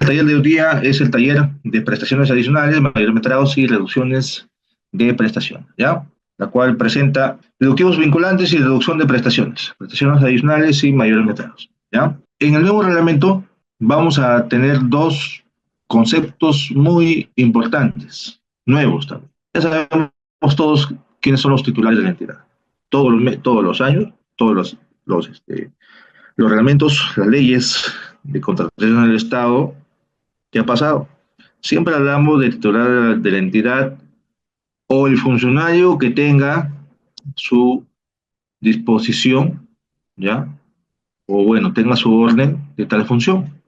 taller de hoy día es el taller de prestaciones adicionales, mayormetrados y reducciones de prestaciones, ¿ya? La cual presenta deductivos vinculantes y reducción de prestaciones adicionales y mayormetrados, ¿ya? En el nuevo reglamento vamos a tener dos conceptos muy importantes, nuevos también. Ya sabemos todos quiénes son los titulares de la entidad. Todos los años, los reglamentos, las leyes de contratación del Estado. ¿Qué ha pasado? Siempre hablamos del titular de la entidad o el funcionario que tenga su disposición, ¿ya? O bueno, tenga su orden de tal función.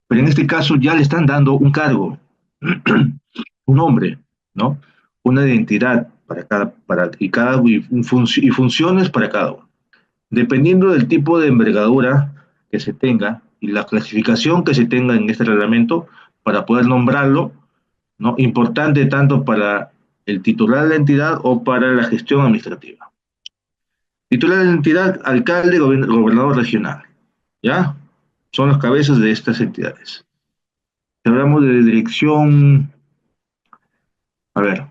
Pero en este caso ya le están dando un cargo, un nombre, ¿no? Una identidad y funciones para cada uno. Dependiendo del tipo de envergadura que se tenga y la clasificación que se tenga en este reglamento para poder nombrarlo, ¿no? Importante tanto para el titular de la entidad o para la gestión administrativa. Titular de la entidad, alcalde, gobernador regional, ¿ya? Son las cabezas de estas entidades. Si hablamos de dirección, a ver,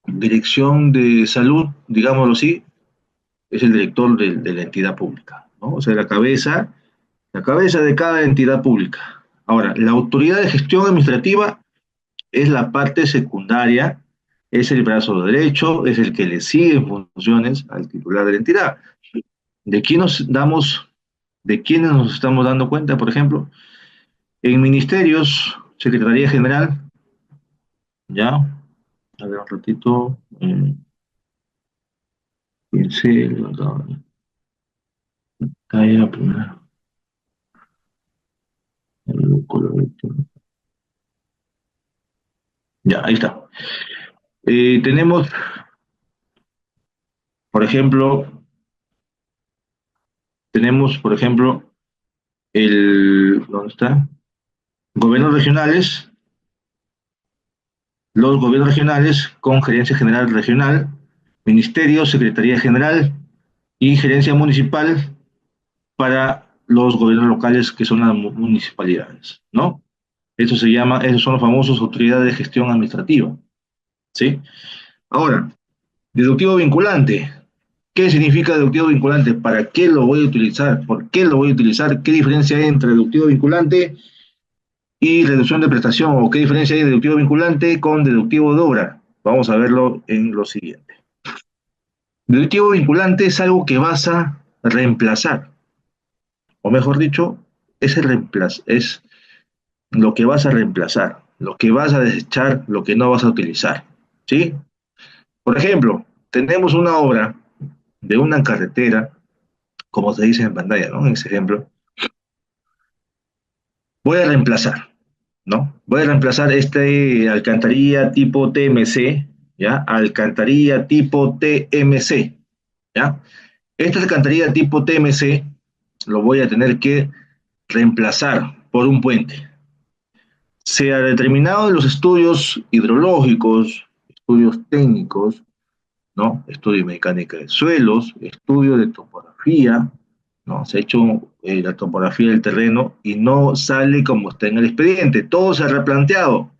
dirección de salud, digámoslo así, es el director de la entidad pública, ¿no? O sea, la cabeza de cada entidad pública. Ahora, la autoridad de gestión administrativa es la parte secundaria, es el brazo derecho, es el que le sigue en funciones al titular de la entidad. ¿De quiénes nos estamos dando cuenta, por ejemplo? En ministerios, Secretaría General, ya, a ver un ratito, pincel, acá primero, ya, ahí está. Tenemos, por ejemplo, ¿dónde está? Gobiernos regionales, los gobiernos regionales con gerencia general regional, ministerio, secretaría general y gerencia municipal para los gobiernos locales que son las municipalidades, ¿no? Esos son los famosos autoridades de gestión administrativa, ¿sí? Ahora, deductivo vinculante. ¿Qué significa deductivo vinculante? ¿Para qué lo voy a utilizar? ¿Por qué lo voy a utilizar? ¿Qué diferencia hay entre deductivo vinculante y reducción de prestación? ¿O qué diferencia hay de deductivo vinculante con deductivo de obra? Vamos a verlo en lo siguiente. Deductivo vinculante es algo que vas a reemplazar, o mejor dicho, es lo que vas a reemplazar, lo que vas a desechar, lo que no vas a utilizar, ¿sí? Por ejemplo, tenemos una obra de una carretera, como se dice en pantalla, ¿no? En ese ejemplo, voy a reemplazar, ¿no? Voy a reemplazar este alcantarilla tipo TMC, ¿ya? Alcantarilla tipo TMC, ¿ya? Esta alcantarilla tipo TMC lo voy a tener que reemplazar por un puente. Se ha determinado en los estudios hidrológicos, estudios técnicos, ¿no? Estudio de mecánica de suelos, estudio de topografía, ¿no? Se ha hecho la topografía del terreno y no sale como está en el expediente. Todo se ha replanteado,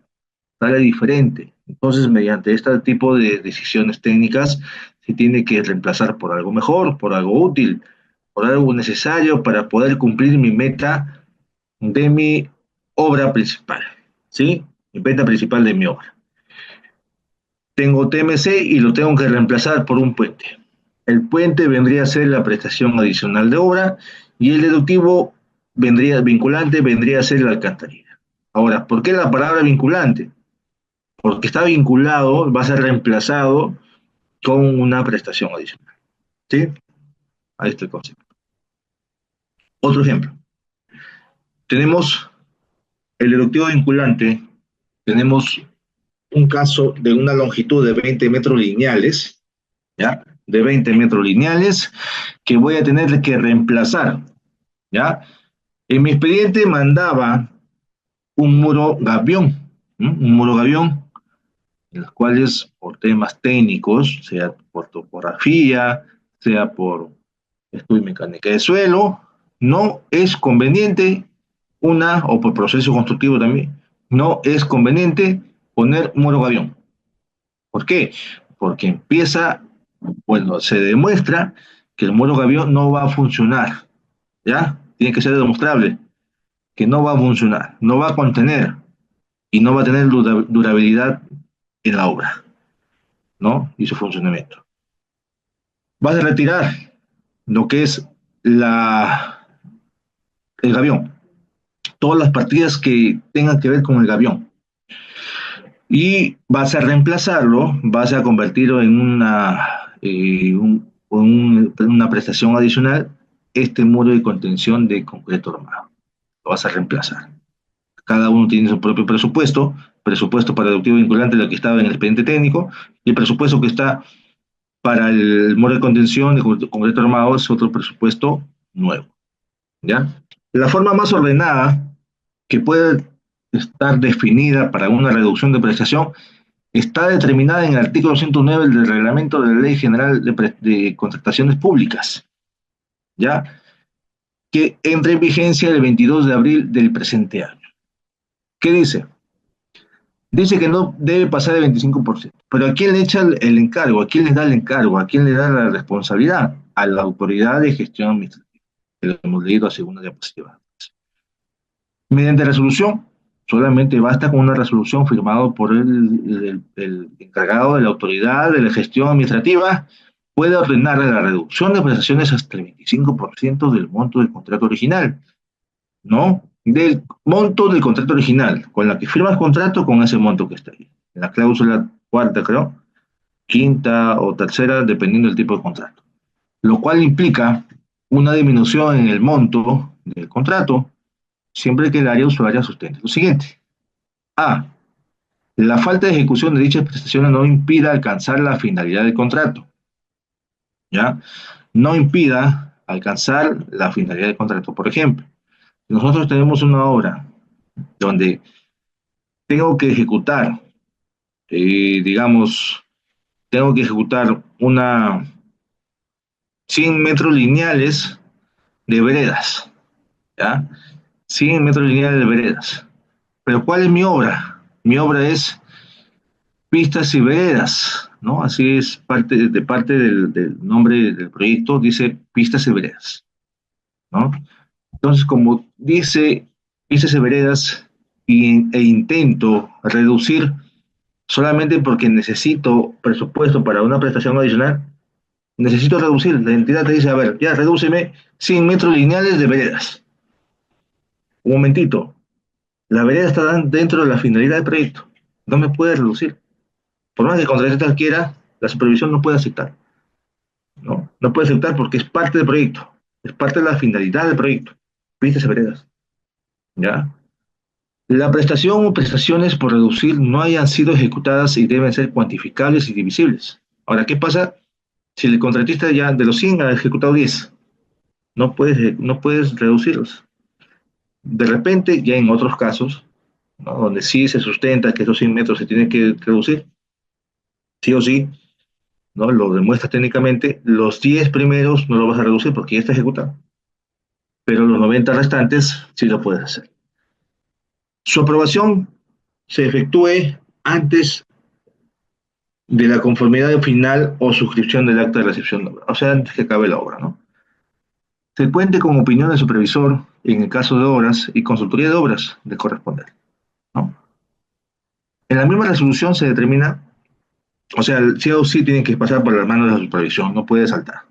sale diferente. Entonces, mediante este tipo de decisiones técnicas, se tiene que reemplazar por algo mejor, por algo útil, por algo necesario para poder cumplir mi meta de mi obra principal, ¿sí? Mi meta principal de mi obra. Tengo TMC y lo tengo que reemplazar por un puente. El puente vendría a ser la prestación adicional de obra y el deductivo vinculante vendría a ser la alcantarilla. Ahora, ¿por qué la palabra vinculante? Porque está vinculado, va a ser reemplazado con una prestación adicional. ¿Sí? Ahí está el concepto. Otro ejemplo. Tenemos el deductivo vinculante, tenemos un caso de una longitud de 20 metros lineales, ¿ya? De 20 metros lineales, que voy a tener que reemplazar, ¿ya? En mi expediente mandaba un muro gavión, en los cuales por temas técnicos, sea por topografía, sea por estudio mecánica de suelo, no es conveniente una, o por proceso constructivo también, no es conveniente poner muro gavión. ¿Por qué? Porque bueno, se demuestra que el muro gavión no va a funcionar, ¿ya? Tiene que ser demostrable que no va a funcionar, no va a contener y no va a tener durabilidad en la obra, ¿no? Y su funcionamiento. Vas a retirar lo que es el gavión, todas las partidas que tengan que ver con el gavión. Y vas a reemplazarlo, vas a convertirlo en una prestación adicional, este muro de contención de concreto armado. Lo vas a reemplazar. Cada uno tiene su propio presupuesto para deductivo vinculante, lo que estaba en el expediente técnico, y el presupuesto que está para el muro de contención de concreto armado es otro presupuesto nuevo, ¿ya? La forma más ordenada que puede estar definida para una reducción de prestación está determinada en el artículo 109 del reglamento de la Ley General de Contrataciones Públicas, ¿ya? Que entra en vigencia el 22 de abril del presente año. ¿Qué dice? Dice que no debe pasar el 25%. Pero ¿a quién le echa el encargo? ¿A quién le da el encargo? ¿A quién le da la responsabilidad? A la autoridad de gestión administrativa, que lo hemos leído a segunda diapositiva. Mediante resolución, solamente basta con una resolución firmada por el encargado de la autoridad de la gestión administrativa, puede ordenar la reducción de prestaciones hasta el 25% del monto del contrato original, ¿no? Del monto del contrato original, con la que firmas contrato con ese monto que está ahí. En la cláusula cuarta, creo, quinta o tercera, dependiendo del tipo de contrato. Lo cual implica una disminución en el monto del contrato, siempre que el área usuaria sustente lo siguiente. A. La falta de ejecución de dichas prestaciones no impida alcanzar la finalidad del contrato. ¿Ya? No impida alcanzar la finalidad del contrato. Por ejemplo, si nosotros tenemos una obra donde tengo que ejecutar, digamos, tengo que ejecutar 100 metros lineales de veredas, ¿ya? 100 metros lineales de veredas. Pero ¿cuál es mi obra? Mi obra es pistas y veredas, ¿no? Así es parte del nombre del proyecto, dice pistas y veredas, ¿no? Entonces, como dice pistas y veredas e intento reducir solamente porque necesito presupuesto para una prestación adicional, necesito reducir. La entidad te dice, a ver, ya redúceme 100 metros lineales de veredas. Un momentito, la vereda está dentro de la finalidad del proyecto, no me puede reducir. Por más que el contratista quiera, la supervisión no puede aceptar, ¿no? No puede aceptar porque es parte del proyecto, es parte de la finalidad del proyecto. Pistas y veredas, ¿ya? La prestación o prestaciones por reducir no hayan sido ejecutadas y deben ser cuantificables y divisibles. Ahora, ¿qué pasa si el contratista ya de los 100 ha ejecutado 10? No puedes reducirlos. De repente, ya en otros casos, ¿no? Donde sí se sustenta que esos 100 metros se tienen que reducir, sí o sí, ¿no? Lo demuestras técnicamente, los 10 primeros no lo vas a reducir porque ya está ejecutado, pero los 90 restantes sí lo puedes hacer. Su aprobación se efectúe antes de la conformidad final o suscripción del acta de recepción de obra, o sea, antes que acabe la obra, ¿no? Se cuente con opinión del supervisor en el caso de obras y consultoría de obras de corresponder, ¿no? En la misma resolución se determina, o sea, el sí o sí tiene que pasar por las manos de la supervisión, no puede saltar.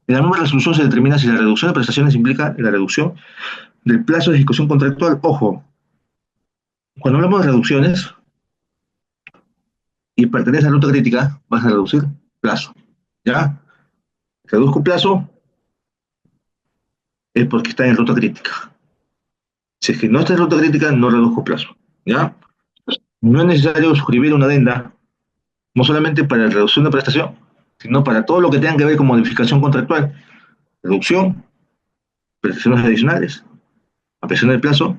En la misma resolución se determina si la reducción de prestaciones implica la reducción del plazo de ejecución contractual. Ojo, cuando hablamos de reducciones y pertenece a la ruta crítica, vas a reducir plazo, ¿ya? Reduzco plazo es porque está en ruta crítica. Si es que no está en ruta crítica, no reduzco plazo, ¿ya? No es necesario suscribir una adenda, no solamente para la reducción de prestación, sino para todo lo que tenga que ver con modificación contractual, reducción, prestaciones adicionales, ampliación del plazo,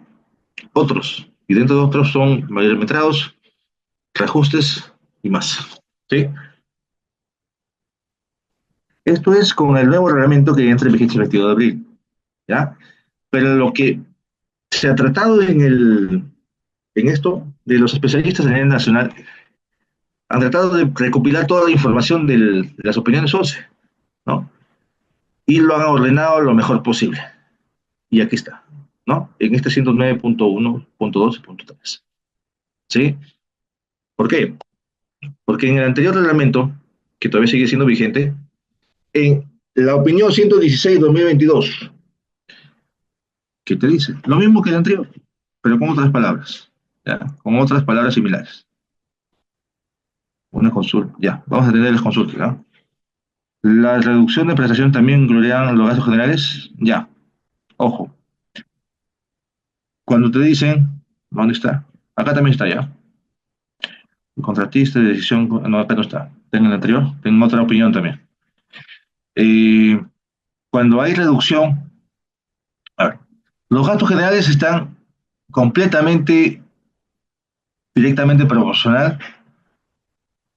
otros. Y dentro de otros son mayorimetrados, reajustes y más. ¿Sí? Esto es con el nuevo reglamento que entra en vigencia el 22 de abril. ¿Ya? Pero lo que se ha tratado en esto de los especialistas a nivel nacional, han tratado de recopilar toda la información de las opiniones OCE, ¿no? Y lo han ordenado lo mejor posible. Y aquí está, ¿no? En este 109.1.2.3. ¿Sí? ¿Por qué? Porque en el anterior reglamento, que todavía sigue siendo vigente, en la opinión 116-2022, ¿qué te dice? Lo mismo que el anterior, pero con otras palabras, ¿ya? Con otras palabras similares. Una consulta, ya, vamos a tener las consultas, ¿ya? La reducción de prestación también incluirán los gastos generales, ya, ojo, cuando te dicen, ¿dónde está? Acá también está, ya. El contratista de decisión, no, acá no está. Tengo el anterior, tengo otra opinión también. Eh, Cuando hay reducción, a ver, los gastos generales están completamente, directamente proporcional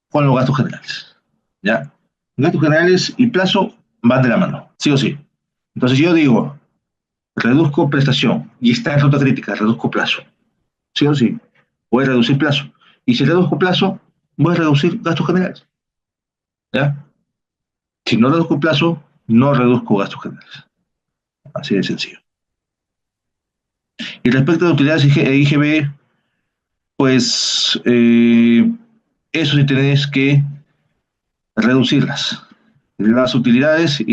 con los gastos generales. ¿Ya? Gastos generales y plazo van de la mano, sí o sí. Entonces yo digo, reduzco prestación y está en ruta crítica, reduzco plazo, sí o sí. Voy a reducir plazo. Y si reduzco plazo, voy a reducir gastos generales. ¿Ya? Si no reduzco plazo, no reduzco gastos generales. Así de sencillo. Y respecto a utilidades e IGB, pues eso sí tenés que reducirlas. Las utilidades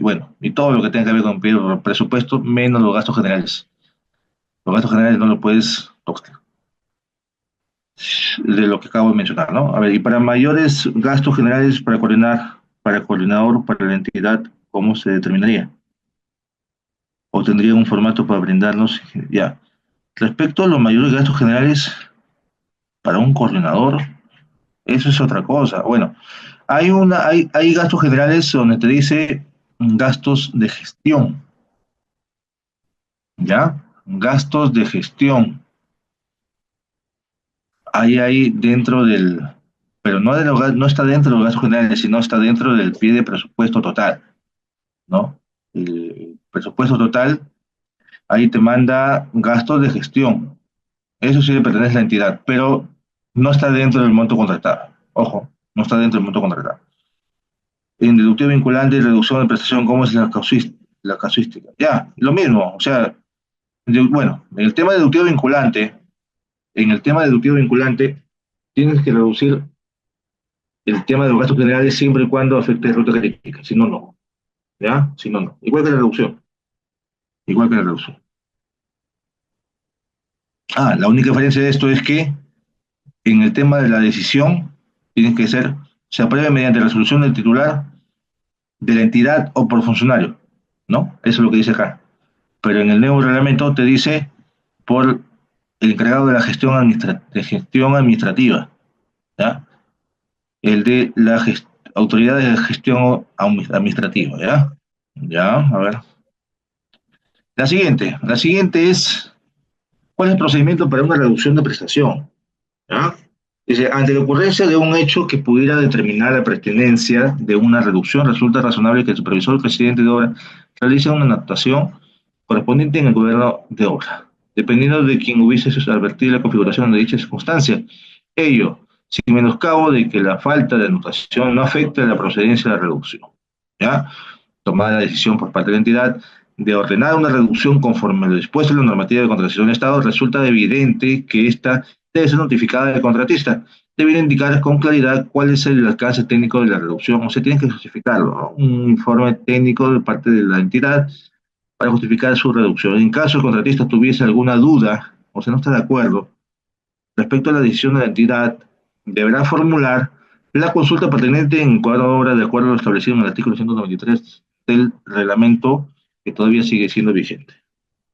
bueno, y todo lo que tenga que ver con el presupuesto, menos los gastos generales. Los gastos generales no lo puedes tocar, de lo que acabo de mencionar, ¿no? A ver, y para mayores gastos generales para coordinar, para el coordinador, para la entidad, ¿cómo se determinaría? ¿O tendría un formato para brindarnos? Ya. Respecto a los mayores gastos generales para un coordinador, eso es otra cosa. Bueno, hay gastos generales donde te dice gastos de gestión, ¿ya? Gastos de gestión. Ahí dentro pero no, no está dentro de los gastos generales, sino está dentro del pie de presupuesto total, ¿no? El presupuesto total, ahí te manda gastos de gestión. Eso sí le pertenece a la entidad, pero no está dentro del monto contratado. Ojo, no está dentro del monto contratado. En deductivo vinculante y reducción de prestación, ¿cómo es la casuística? Ya, lo mismo, o sea, bueno, en el tema deductivo vinculante, tienes que reducir el tema de los gastos generales siempre y cuando afecte ruta crítica, si no, no, ¿ya? Si no, no. Igual que la reducción, igual que la reducción. Ah, la única diferencia de esto es que en el tema de la decisión, tiene que ser, se apruebe mediante resolución del titular de la entidad o por funcionario, ¿no? Eso es lo que dice acá. Pero en el nuevo reglamento te dice por el encargado de la gestión administrativa, ¿ya? El de la autoridad de gestión administrativa, ¿ya? Ya, a ver. La siguiente es, ¿cuál es el procedimiento para una reducción de prestación? ¿Ya? Dice, ante la ocurrencia de un hecho que pudiera determinar la pertinencia de una reducción, resulta razonable que el supervisor o presidente de obra realice una anotación correspondiente en el gobierno de obra, dependiendo de quien hubiese advertido la configuración de dicha circunstancia. Ello, sin menoscabo de que la falta de anotación no afecte a la procedencia de la reducción. ¿Ya? Tomada la decisión por parte de la entidad de ordenar una reducción conforme a lo dispuesto en la normativa de contratación del Estado, resulta evidente que esta debe ser notificada al contratista. Debe indicar con claridad cuál es el alcance técnico de la reducción, o se tiene que justificarlo, ¿no? Un informe técnico de parte de la entidad para justificar su reducción. En caso el contratista tuviese alguna duda, o sea, no está de acuerdo, respecto a la decisión de la entidad, deberá formular la consulta pertinente en cuadro de obra de acuerdo a lo establecido en el artículo 193 del reglamento que todavía sigue siendo vigente.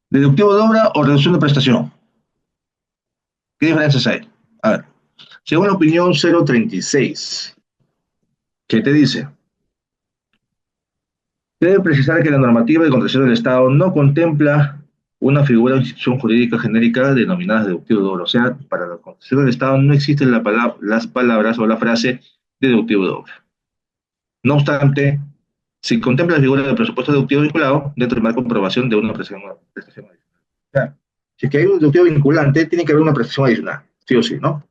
¿Deductivo de obra o reducción de prestación? ¿Qué diferencias hay? A ver, según la opinión 036, ¿qué te dice? Debe precisar que la normativa de contratación del Estado no contempla una figura de institución jurídica genérica denominada deductivo de obra. O sea, para la contratación del Estado no existen las palabras o la frase deductivo de obra. No obstante, si contempla la figura del presupuesto deductivo vinculado dentro del marco de comprobación de una prestación adicional. sea, si es que hay un deductivo vinculante, tiene que haber una prestación adicional, sí o sí, ¿no?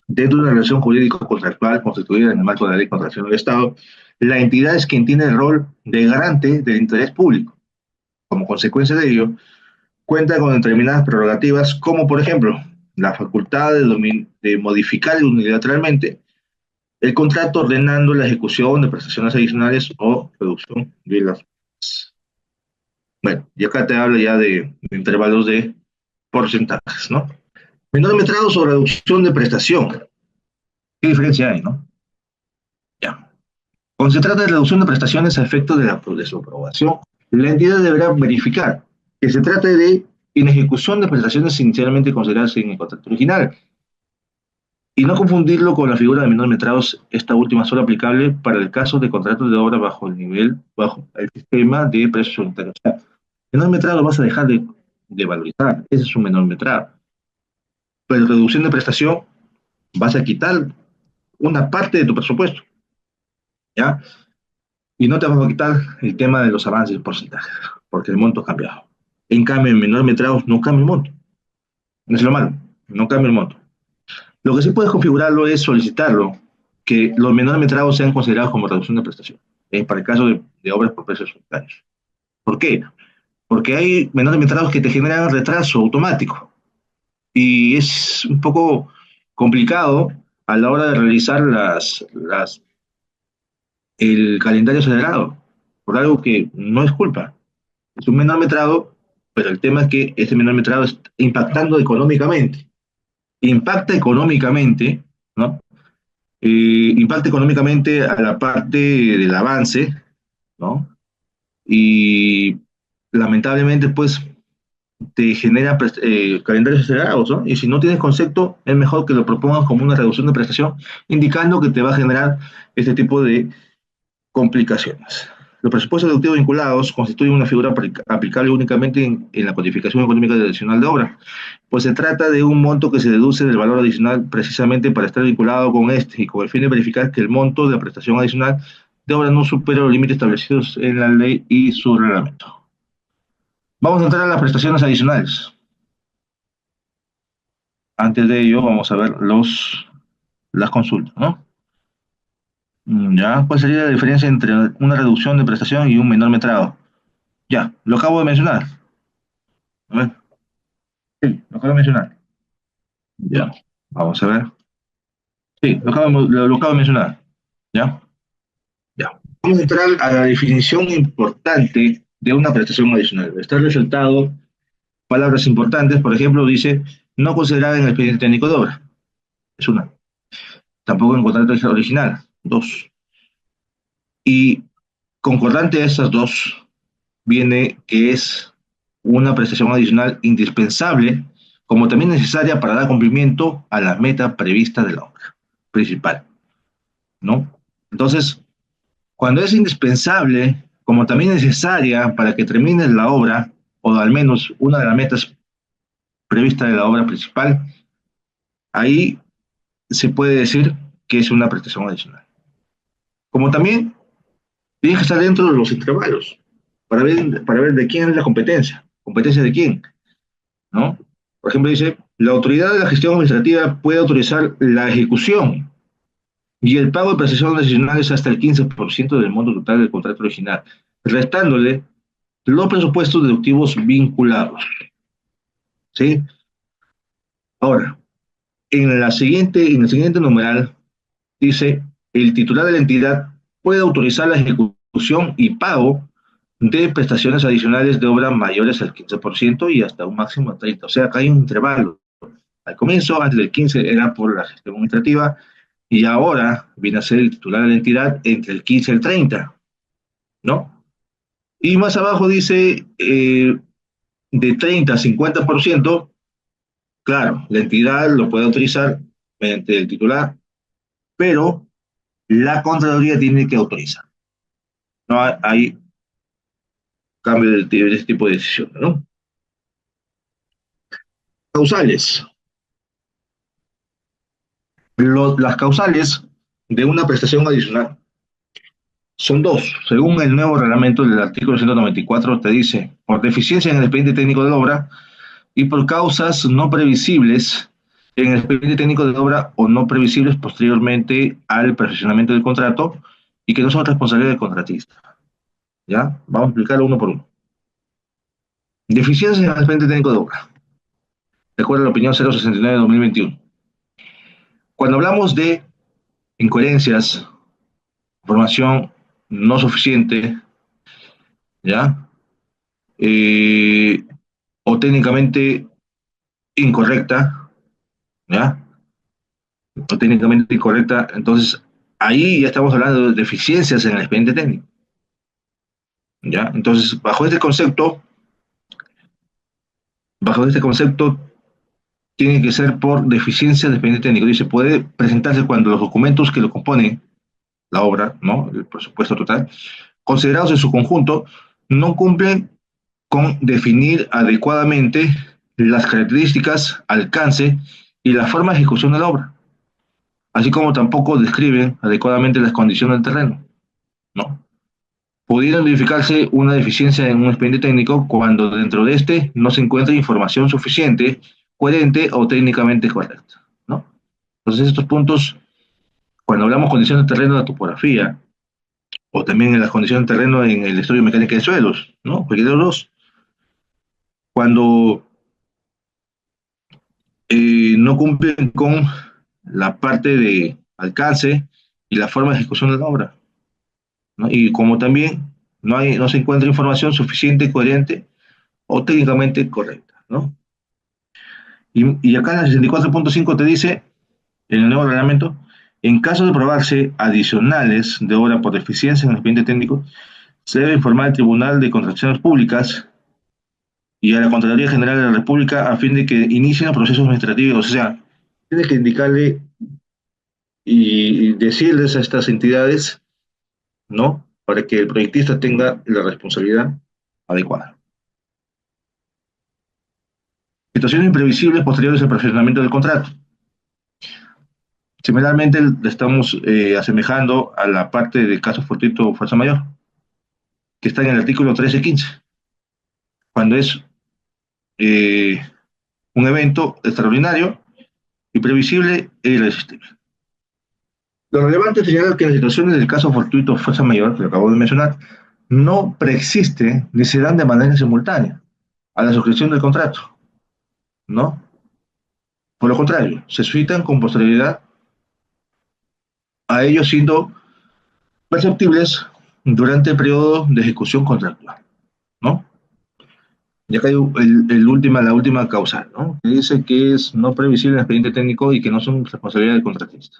Dentro de una relación jurídico-contractual constituida en el marco de la Ley de Contratación del Estado, la entidad es quien tiene el rol de garante del interés público. Como consecuencia de ello, cuenta con determinadas prerrogativas, como por ejemplo, la facultad de modificar unilateralmente el contrato ordenando la ejecución de prestaciones adicionales o reducción de las. Bueno, y acá te hablo ya de intervalos de porcentajes, ¿no? Menor metrados o reducción de prestación. ¿Qué diferencia hay, no? Ya. Cuando se trata de reducción de prestaciones a efecto de su aprobación, la entidad deberá verificar que se trate de inejecución de prestaciones inicialmente consideradas en el contrato original y no confundirlo con la figura de menor metrados, esta última solo aplicable para el caso de contratos de obra bajo el sistema de precios unitarios. O sea, menor metrado vas a dejar de valorizar, ese es un menor metrado. Pero reducción de prestación vas a quitar una parte de tu presupuesto, ¿ya? Y no te vas a quitar el tema de los avances y porcentajes, porque el monto ha cambiado. En cambio, en menor metrados no cambia el monto. No es lo malo, no cambia el monto. Lo que sí puedes configurarlo es solicitarlo, que los menores metrados sean considerados como reducción de prestación, para el caso de obras por precios unitarios. ¿Por qué? Porque hay menores metrados que te generan retraso automático y es un poco complicado a la hora de realizar el calendario acelerado, por algo que no es culpa. Es un menor metrado, pero el tema es que ese menor metrado está impactando económicamente. Impacta económicamente, ¿no? Impacta económicamente a la parte del avance, ¿no? Y lamentablemente, pues, te genera calendarios acelerados, ¿no? Y si no tienes concepto, es mejor que lo propongas como una reducción de prestación, indicando que te va a generar este tipo de complicaciones. Los presupuestos deductivos vinculados constituyen una figura aplicable únicamente en la codificación económica adicional de obra, pues se trata de un monto que se deduce del valor adicional precisamente para estar vinculado con este y con el fin de verificar que el monto de la prestación adicional de obra no supera los límites establecidos en la ley y su reglamento. Vamos a entrar a las prestaciones adicionales. Antes de ello, vamos a ver las consultas, ¿no? Ya, ¿cuál sería la diferencia entre una reducción de prestación y un menor metrado? Ya, lo acabo de mencionar. A ver, sí, lo acabo de mencionar. Ya, vamos a ver. Sí, lo acabo de mencionar. ¿Ya? Ya. Vamos a entrar a la definición importante de una prestación adicional. Está resaltado palabras importantes, por ejemplo, dice no considerada en el expediente técnico de obra. Es una. Tampoco en contrato original. Dos. Y concordante a estas dos viene que es una prestación adicional indispensable, como también necesaria para dar cumplimiento a la meta prevista de la obra principal, ¿no? Entonces, cuando es indispensable, como también necesaria para que termine la obra, o al menos una de las metas previstas de la obra principal, ahí se puede decir que es una prestación adicional. Como también tiene que estar dentro de los intervalos, para ver de quién es la competencia de quién, ¿no? Por ejemplo, dice, la autoridad de la gestión administrativa puede autorizar la ejecución y el pago de prestaciones adicionales hasta el 15% del monto total del contrato original, restándole los presupuestos deductivos vinculados, ¿sí? Ahora, en el siguiente numeral dice, el titular de la entidad puede autorizar la ejecución y pago de prestaciones adicionales de obra mayores al 15% y hasta un máximo de 30%. O sea, acá hay un intervalo. Al comienzo, antes del 15, era por la gestión administrativa y ahora viene a ser el titular de la entidad entre el 15 y el 30, ¿no? Y más abajo dice de 30 a 50%, claro, la entidad lo puede autorizar mediante el titular, pero la Contraloría tiene que autorizar. No hay cambio de este tipo de decisión, ¿no? Causales. Las causales de una prestación adicional Son dos. Según el nuevo reglamento del artículo 194, te dice, por deficiencia en el expediente técnico de la obra y por causas no previsibles en el expediente técnico de la obra o no previsibles posteriormente al perfeccionamiento del contrato y que no son responsabilidad del contratista. ¿Ya? Vamos a explicarlo uno por uno. Deficiencias en el expediente técnico de obra. De acuerdo a la opinión 069 de 2021. Cuando hablamos de incoherencias, información no suficiente, ¿ya? Eh, o técnicamente incorrecta, ¿ya? O técnicamente incorrecta, entonces ahí ya estamos hablando de deficiencias en el expediente técnico, ¿ya? Entonces, bajo este concepto tiene que ser por deficiencia del expediente técnico. Dice, puede presentarse cuando los documentos que lo componen, la obra, ¿no? El presupuesto total, considerados en su conjunto, no cumplen con definir adecuadamente las características, alcance y la forma de ejecución de la obra, así como tampoco describen adecuadamente las condiciones del terreno, ¿no? Pudiera verificarse una deficiencia en un expediente técnico cuando dentro de este no se encuentra información suficiente, coherente o técnicamente correcta, ¿no? Entonces estos puntos, cuando hablamos de condiciones de terreno de topografía, o también en las condiciones de terreno en el estudio mecánico de suelos, ¿no? Cualquiera de los dos, cuando no cumplen con la parte de alcance y la forma de ejecución de la obra, ¿no? Y como también no se encuentra información suficiente, coherente o técnicamente correcta, ¿no? Y acá en la 64.5 te dice, en el nuevo reglamento, en caso de probarse adicionales de obra por deficiencia en el expediente técnico, se debe informar al Tribunal de Contrataciones Públicas y a la Contraloría General de la República a fin de que inicien los procesos administrativos. O sea, tiene que indicarle y decirles a estas entidades, ¿no? Para que el proyectista tenga la responsabilidad adecuada. Situaciones imprevisibles posteriores al perfeccionamiento del contrato. Similarmente, le estamos asemejando a la parte del caso fortuito o fuerza mayor, que está en el artículo 13.15, cuando es eh, un evento extraordinario, imprevisible e irresistible. Lo relevante es señalar que las situaciones del caso fortuito o fuerza mayor, que lo acabo de mencionar, no preexisten ni se dan de manera simultánea a la suscripción del contrato, ¿no? Por lo contrario, se suscitan con posterioridad a ellos siendo perceptibles durante el periodo de ejecución contractual, ¿no? Y acá hay la última causal, ¿no? Que dice que es no previsible el expediente técnico y que no son responsabilidad del contratista.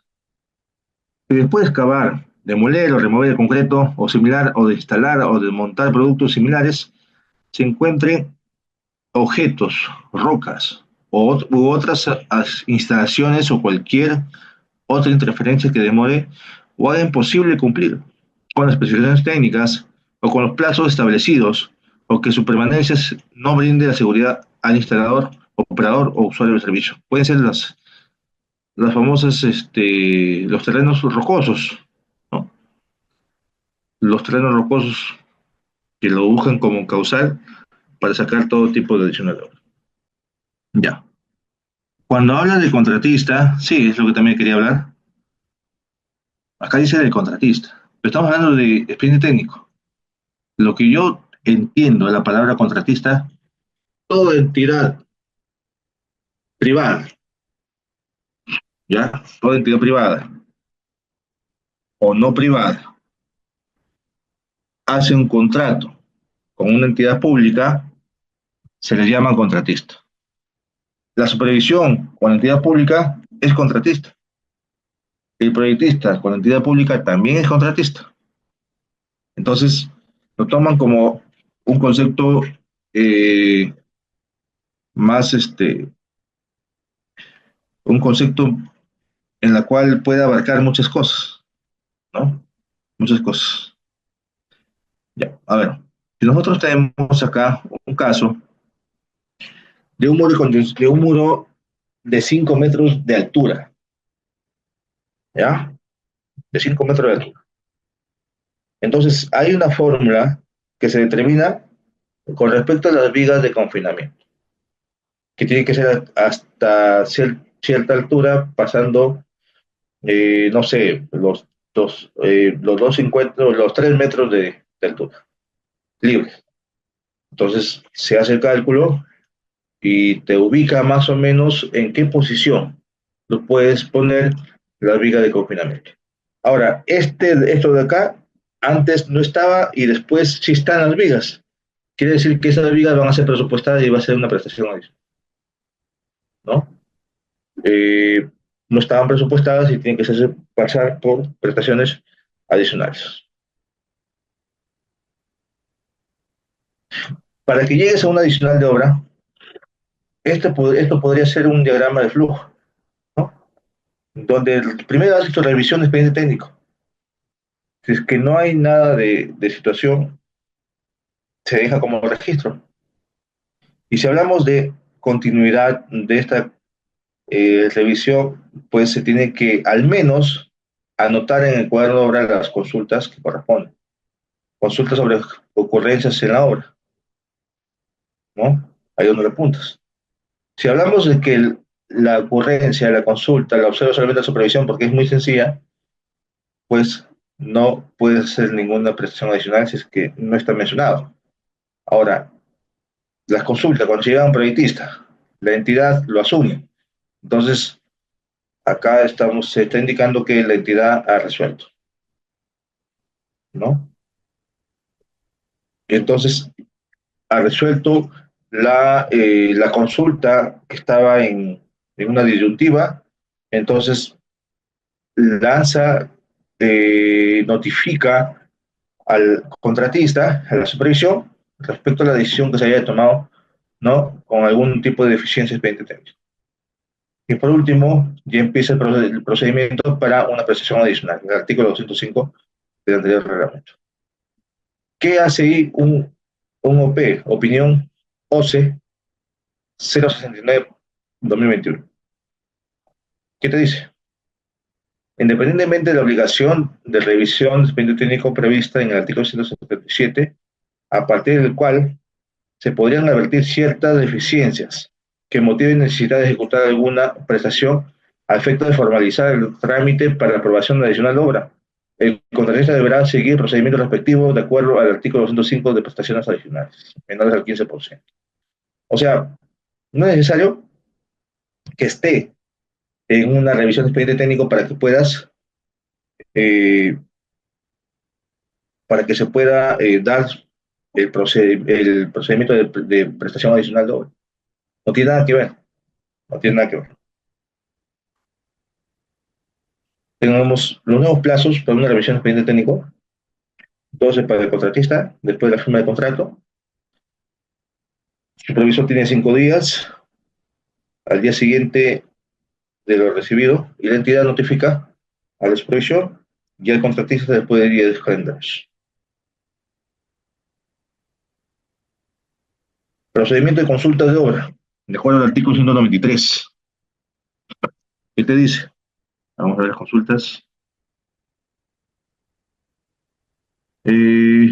Y después de excavar, demoler o remover el concreto o similar, o de instalar o desmontar productos similares, se encuentren objetos, rocas u otras instalaciones o cualquier otra interferencia que demore o haga imposible cumplir con las especificaciones técnicas o con los plazos establecidos o que su permanencia no brinde la seguridad al instalador, operador o usuario del servicio. Pueden ser las famosas, los terrenos rocosos, ¿no? Los terrenos rocosos que lo buscan como causal para sacar todo tipo de adicional de obra. Ya. Cuando habla del contratista, sí, es lo que también quería hablar. Acá dice del contratista. Pero estamos hablando de expediente técnico. Lo que yo entiendo de la palabra contratista, toda entidad privada, ¿ya? Toda entidad privada o no privada hace un contrato con una entidad pública, se le llama contratista. La supervisión con la entidad pública es contratista. El proyectista con la entidad pública también es contratista. Entonces, lo toman como un concepto eh, más, un concepto en la cual puede abarcar muchas cosas, ¿no? Muchas cosas. Ya, a ver, si nosotros tenemos acá un caso de un muro de 5 metros de altura, ¿ya? De 5 metros de altura. Entonces, hay una fórmula que se determina con respecto a las vigas de confinamiento, que tiene que ser hasta cierta altura, pasando, no sé, los 2,50, los 3 metros de altura, libres. Entonces, se hace el cálculo y te ubica más o menos en qué posición lo puedes poner la viga de confinamiento. Ahora, esto de acá, antes no estaba y después sí están las vigas. Quiere decir que esas vigas van a ser presupuestadas y va a ser una prestación adicional, ¿no? Eh, no estaban presupuestadas y tienen que hacerse pasar por prestaciones adicionales. Para que llegues a un adicional de obra, esto podría ser un diagrama de flujo, ¿no? Donde primero haces tu revisión de expediente técnico. Si es que no hay nada de situación, se deja como registro. Y si hablamos de continuidad de esta revisión, pues se tiene que al menos anotar en el cuaderno de obra las consultas que corresponden. Consultas sobre ocurrencias en la obra, ¿no? Ahí donde le apuntas. Si hablamos de que la ocurrencia, la consulta, la observa solamente la supervisión porque es muy sencilla, pues no puede ser ninguna prestación adicional si es que no está mencionado. Ahora, las consultas, cuando se llega a un proyectista, la entidad lo asume. Entonces, acá se está indicando que la entidad ha resuelto, ¿no? Y entonces, ha resuelto la consulta que estaba en una disyuntiva, entonces lanza, notifica al contratista, a la supervisión, respecto a la decisión que se haya tomado, ¿no? Con algún tipo de deficiencia expediente. Y por último, ya empieza el procedimiento para una prestación adicional, el artículo 205 del anterior reglamento. ¿Qué hace ahí un OP? Opinión OCE 069-2021. ¿Qué te dice? Independientemente de la obligación de revisión de expediente técnico prevista en el artículo 177, a partir del cual se podrían advertir ciertas deficiencias que motiven necesidad de ejecutar alguna prestación a efecto de formalizar el trámite para la aprobación adicional de obra. El contratista deberá seguir el procedimiento respectivo de acuerdo al artículo 205 de prestaciones adicionales, menores al 15%. O sea, no es necesario que esté en una revisión de expediente técnico eh, para que se pueda dar el procedimiento de prestación adicional de obra. No tiene nada que ver, no tiene nada que ver. Tenemos los nuevos plazos para una revisión de expediente técnico, 12 para el contratista, después de la firma de contrato. El supervisor tiene 5 días, al día siguiente de lo recibido, y la entidad notifica a la supervisión y al contratista después de 10 calendarios. Procedimiento de consulta de obra, de acuerdo al artículo 193. ¿Qué te dice? Vamos a ver las consultas. Eh,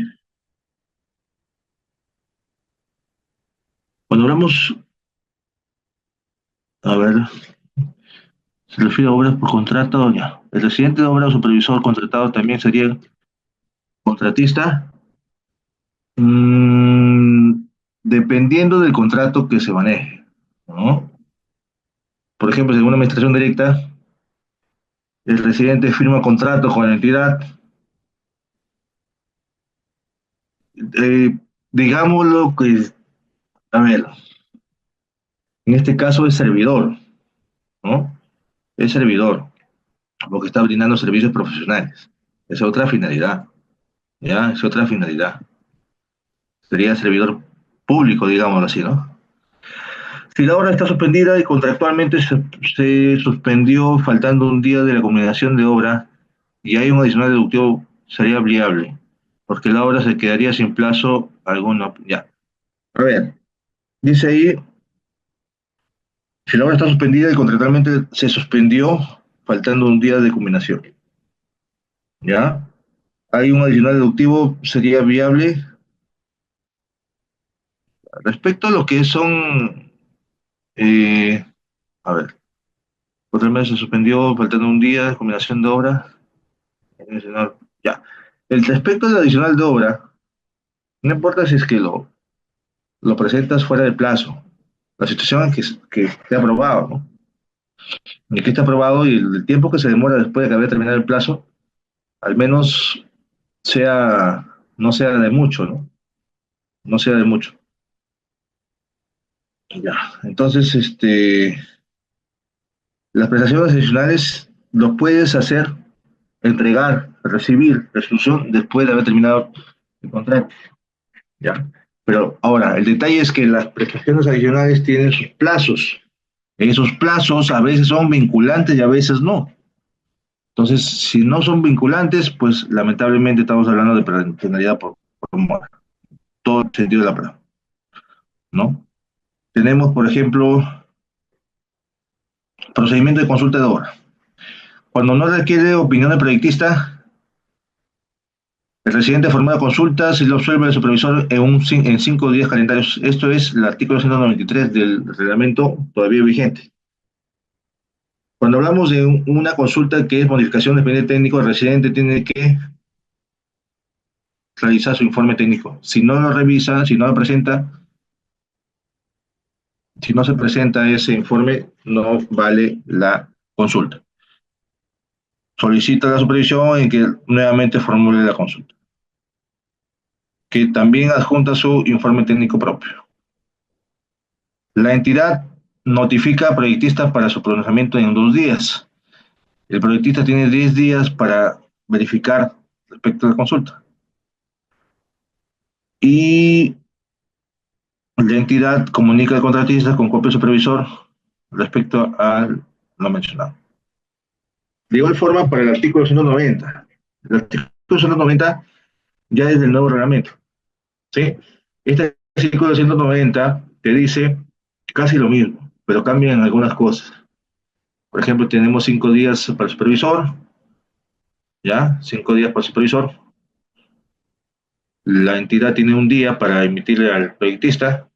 Cuando hablamos, a ver, se refiere a obras por contrato, ya. El residente de obra o supervisor contratado también sería contratista. Mm, dependiendo del contrato que se maneje, ¿no? Por ejemplo, si en una administración directa, el residente firma contrato con la entidad, digámoslo que, a ver, en este caso es servidor, ¿no? Es servidor, porque está brindando servicios profesionales. Es otra finalidad, ¿ya? Es otra finalidad. Sería servidor público, digámoslo así, ¿no? Si la obra está suspendida y contractualmente se suspendió faltando un día de la comunicación de obra y hay un adicional deductivo, sería viable, porque la obra se quedaría sin plazo alguno. Ya. A ver, dice ahí, si la obra está suspendida y contractualmente se suspendió faltando un día de culminación. ¿Ya? hay un adicional deductivo, sería viable. Respecto a lo que son, eh, a ver, 4 meses se suspendió, faltando un día, combinación de obra, adicional, ya. El respecto del adicional de obra, no importa si es que lo presentas fuera del plazo, la situación es que esté aprobado, ¿no? Y que esté aprobado y el tiempo que se demora después de que haya terminado el plazo, al menos no sea de mucho, ¿no? No sea de mucho. Ya. Entonces, las prestaciones adicionales lo puedes hacer, entregar, recibir resolución después de haber terminado el contrato, ¿ya? Pero ahora, el detalle es que las prestaciones adicionales tienen sus plazos. Esos plazos a veces son vinculantes y a veces no. Entonces, si no son vinculantes, pues lamentablemente estamos hablando de penalidad por mora, todo el sentido de la palabra, ¿no? Tenemos, por ejemplo, procedimiento de consulta de obra. Cuando no requiere opinión del proyectista, el residente formula consultas y lo absuelve el supervisor en 5 días calendarios. Esto es el artículo 193 del reglamento todavía vigente. Cuando hablamos de una consulta que es modificación de expediente técnico, el residente tiene que realizar su informe técnico. Si no lo revisa, si no lo presenta, si no se presenta ese informe, no vale la consulta. Solicita la supervisión en que nuevamente formule la consulta, que también adjunta su informe técnico propio. La entidad notifica al proyectista para su pronunciamiento en 2 días. El proyectista tiene 10 días para verificar respecto a la consulta. Y la entidad comunica al contratista con copia del supervisor respecto a lo mencionado. De igual forma, para el artículo 190. El artículo 190 ya es del nuevo reglamento, ¿sí? Este artículo 190 te dice casi lo mismo, pero cambian algunas cosas. Por ejemplo, tenemos 5 días para el supervisor, ¿ya? 5 días para el supervisor. La entidad tiene un día para emitirle al proyectista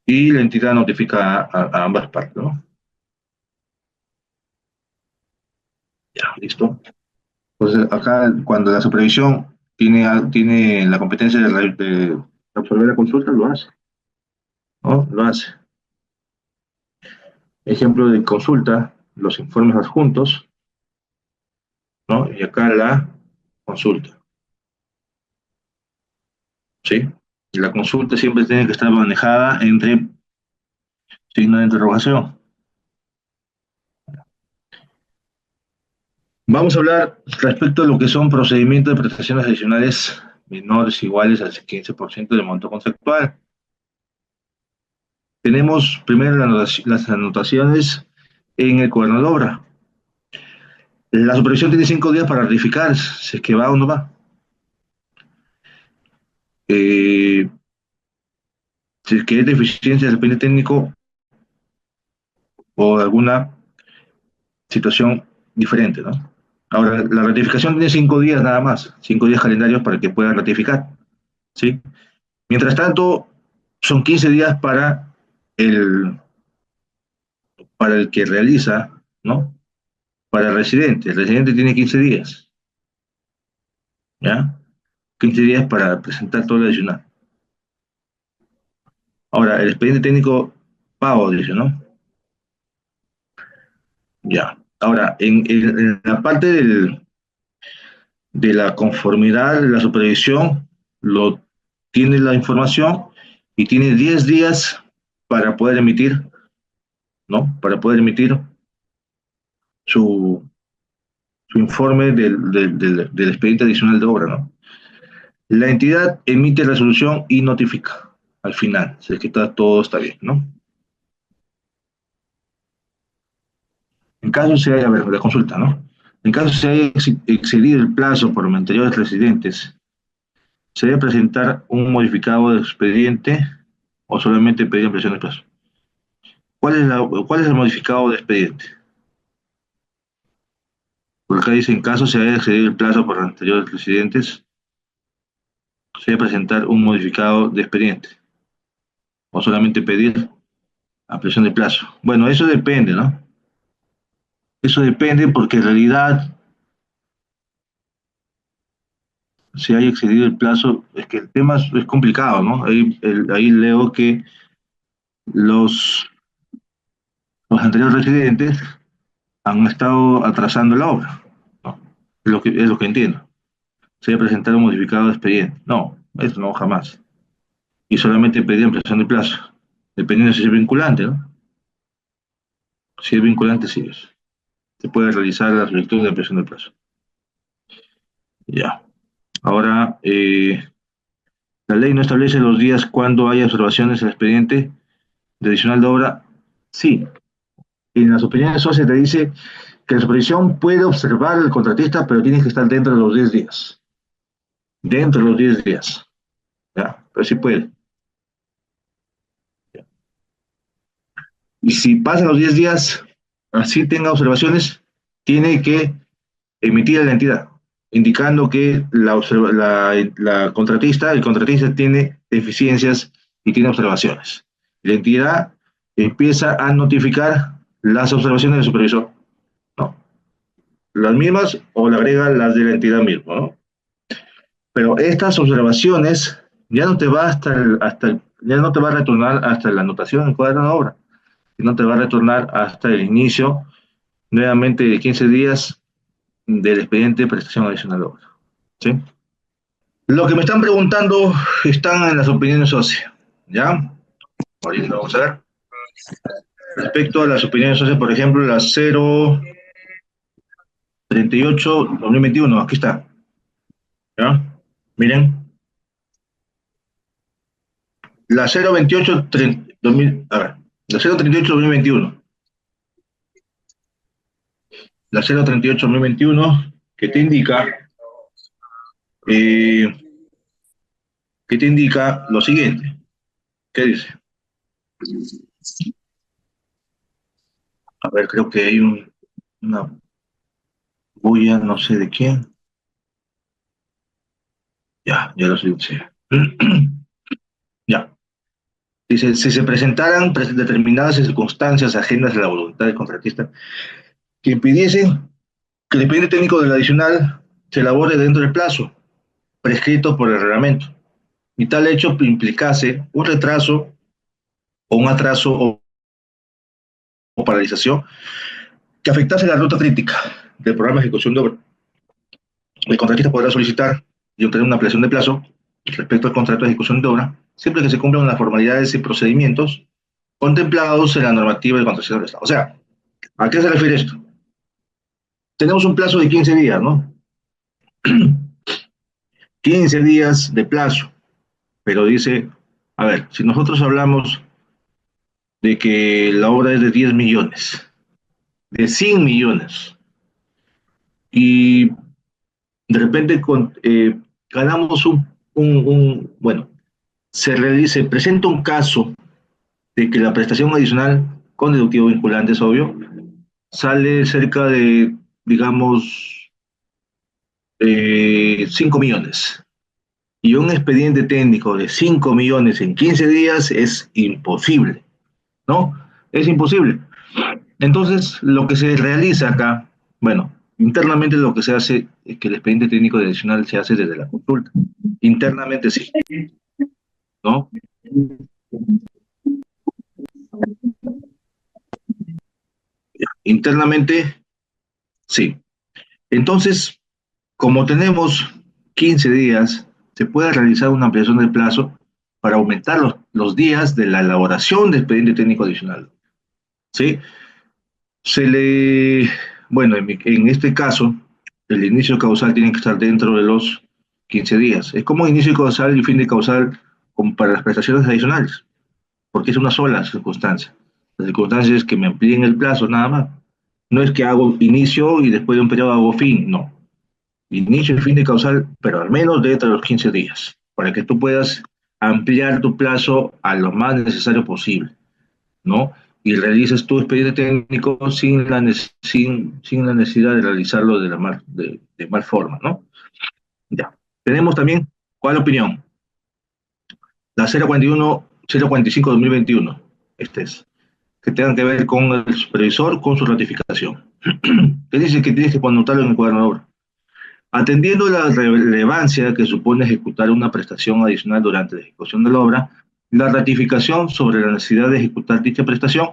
y la entidad notifica a ambas partes, ¿no? Ya, listo. Entonces, acá, cuando la supervisión tiene la competencia de resolver la consulta, lo hace, ¿no? Lo hace. Ejemplo de consulta, los informes adjuntos, ¿no? Y acá la consulta, ¿sí? Y la consulta siempre tiene que estar manejada entre signo de interrogación. Vamos a hablar respecto a lo que son procedimientos de prestaciones adicionales menores iguales al 15% del monto contractual. Tenemos primero las anotaciones en el cuaderno de obra. La supervisión tiene 5 días para ratificar si es que va o no va. Eh, si es que es deficiencia del expediente técnico o alguna situación diferente, ¿no? Ahora, la ratificación tiene 5 días nada más, 5 días calendarios para que pueda ratificar, ¿sí? Mientras tanto, son 15 días el, para el que realiza, ¿no? Para el residente tiene 15 días, ¿ya? 15 días para presentar todo lo adicional. Ahora, el expediente técnico pago, dice, ¿no? Ya. Ahora, en la parte de la conformidad, de la supervisión, tiene la información y tiene 10 días para poder emitir, ¿no? Para poder emitir su, su informe del expediente adicional de obra, ¿no? La entidad emite resolución y notifica al final, si es que todo está bien, ¿no? En caso se haya, a ver, la consulta, ¿no? En caso se haya excedido el plazo por los anteriores residentes, ¿se debe presentar un modificado de expediente o solamente pedir ampliación de plazo? ¿Cuál es el modificado de expediente? Por acá dice, en caso se haya excedido el plazo por anteriores residentes, se debe presentar un modificado de expediente o solamente pedir ampliación de plazo. Bueno, eso depende, ¿no? Eso depende porque en realidad, si hay excedido el plazo, es que el tema es complicado, ¿no? Ahí leo que los, los anteriores residentes han estado atrasando la obra, ¿no? Es lo que entiendo. Se debe presentar un modificado de expediente. No, eso no, jamás. Y solamente pedir ampliación de plazo, dependiendo si es vinculante, ¿no? Si es vinculante, sí es. Se puede realizar la solicitud de ampliación de plazo. Ya. Ahora, la ley no establece los días cuando hay observaciones en el expediente de adicional de obra. Sí, en las opiniones sociales te dice que la supervisión puede observar al contratista, pero tiene que estar dentro de los 10 días. Dentro de los 10 días. ¿Ya? Pero sí puede. Y si pasan los 10 días, así tenga observaciones, tiene que emitir a la entidad, indicando que la contratista, el contratista tiene deficiencias y tiene observaciones. La entidad empieza a notificar las observaciones del supervisor, ¿no? Las mismas o le agrega las de la entidad misma, ¿no? Pero estas observaciones ya no te va ya no te va a retornar hasta la anotación en cuaderno de obra, sino te va a retornar hasta el inicio nuevamente de 15 días del expediente de prestación adicional de obra. ¿Sí? Lo que me están preguntando están en las opiniones sociales. ¿Ya? Ahorita vamos a ver. Respecto a las opiniones sociales, por ejemplo, la 038-2021, aquí está. ¿Ya? Miren. La 028 2000, a ver, la 038-2021. La 038-2021 que te indica eh, lo siguiente. ¿Qué dice? A ver, creo que hay una bulla, no sé de quién. Ya lo silencié. Ya. Dice, si se presentaran determinadas circunstancias ajenas a la voluntad del contratista que impidiesen que el expediente técnico del adicional se elabore dentro del plazo prescrito por el reglamento, y tal hecho implicase un retraso o un atraso o paralización que afectase la ruta crítica del programa de ejecución de obra. El contratista podrá solicitar y obtener una ampliación de plazo respecto al contrato de ejecución de obra, siempre que se cumplan las formalidades y procedimientos contemplados en la normativa de contratación del Estado. O sea, ¿a qué se refiere esto? Tenemos un plazo de 15 días, ¿no? 15 días de plazo, pero dice, a ver, si nosotros hablamos de que la obra es de 10 millones, de 100 millones, y de repente ganamos bueno, se presenta un caso de que la prestación adicional con deductivo vinculante, es obvio, sale cerca de, digamos, 5 millones. Y un expediente técnico de 5 millones en 15 días es imposible, ¿no? Es imposible. Entonces, lo que se realiza acá, bueno, internamente lo que se hace es que el expediente técnico adicional se hace desde la consulta. Internamente sí, ¿no? Internamente sí. Entonces, como tenemos 15 días, se puede realizar una ampliación del plazo para aumentar los días de la elaboración del expediente técnico adicional. ¿Sí? Bueno, en este caso, el inicio causal tiene que estar dentro de los 15 días. Es como inicio causal y fin de causal como para las prestaciones adicionales, porque es una sola circunstancia. La circunstancia es que me amplíen el plazo, nada más. No es que hago inicio y después de un periodo hago fin, no. Inicio y fin de causal, pero al menos dentro de los 15 días, para que tú puedas ampliar tu plazo a lo más necesario posible, ¿no? y realices tu expediente técnico sin la necesidad de realizarlo de mal forma, ¿no? Ya. Tenemos también, ¿cuál opinión? La 041, 045-2021. Este es. Que tengan que ver con el supervisor, con su ratificación. Que dice que tienes que anotarlo en el cuaderno de obra. Atendiendo la relevancia que supone ejecutar una prestación adicional durante la ejecución de la obra, la ratificación sobre la necesidad de ejecutar dicha prestación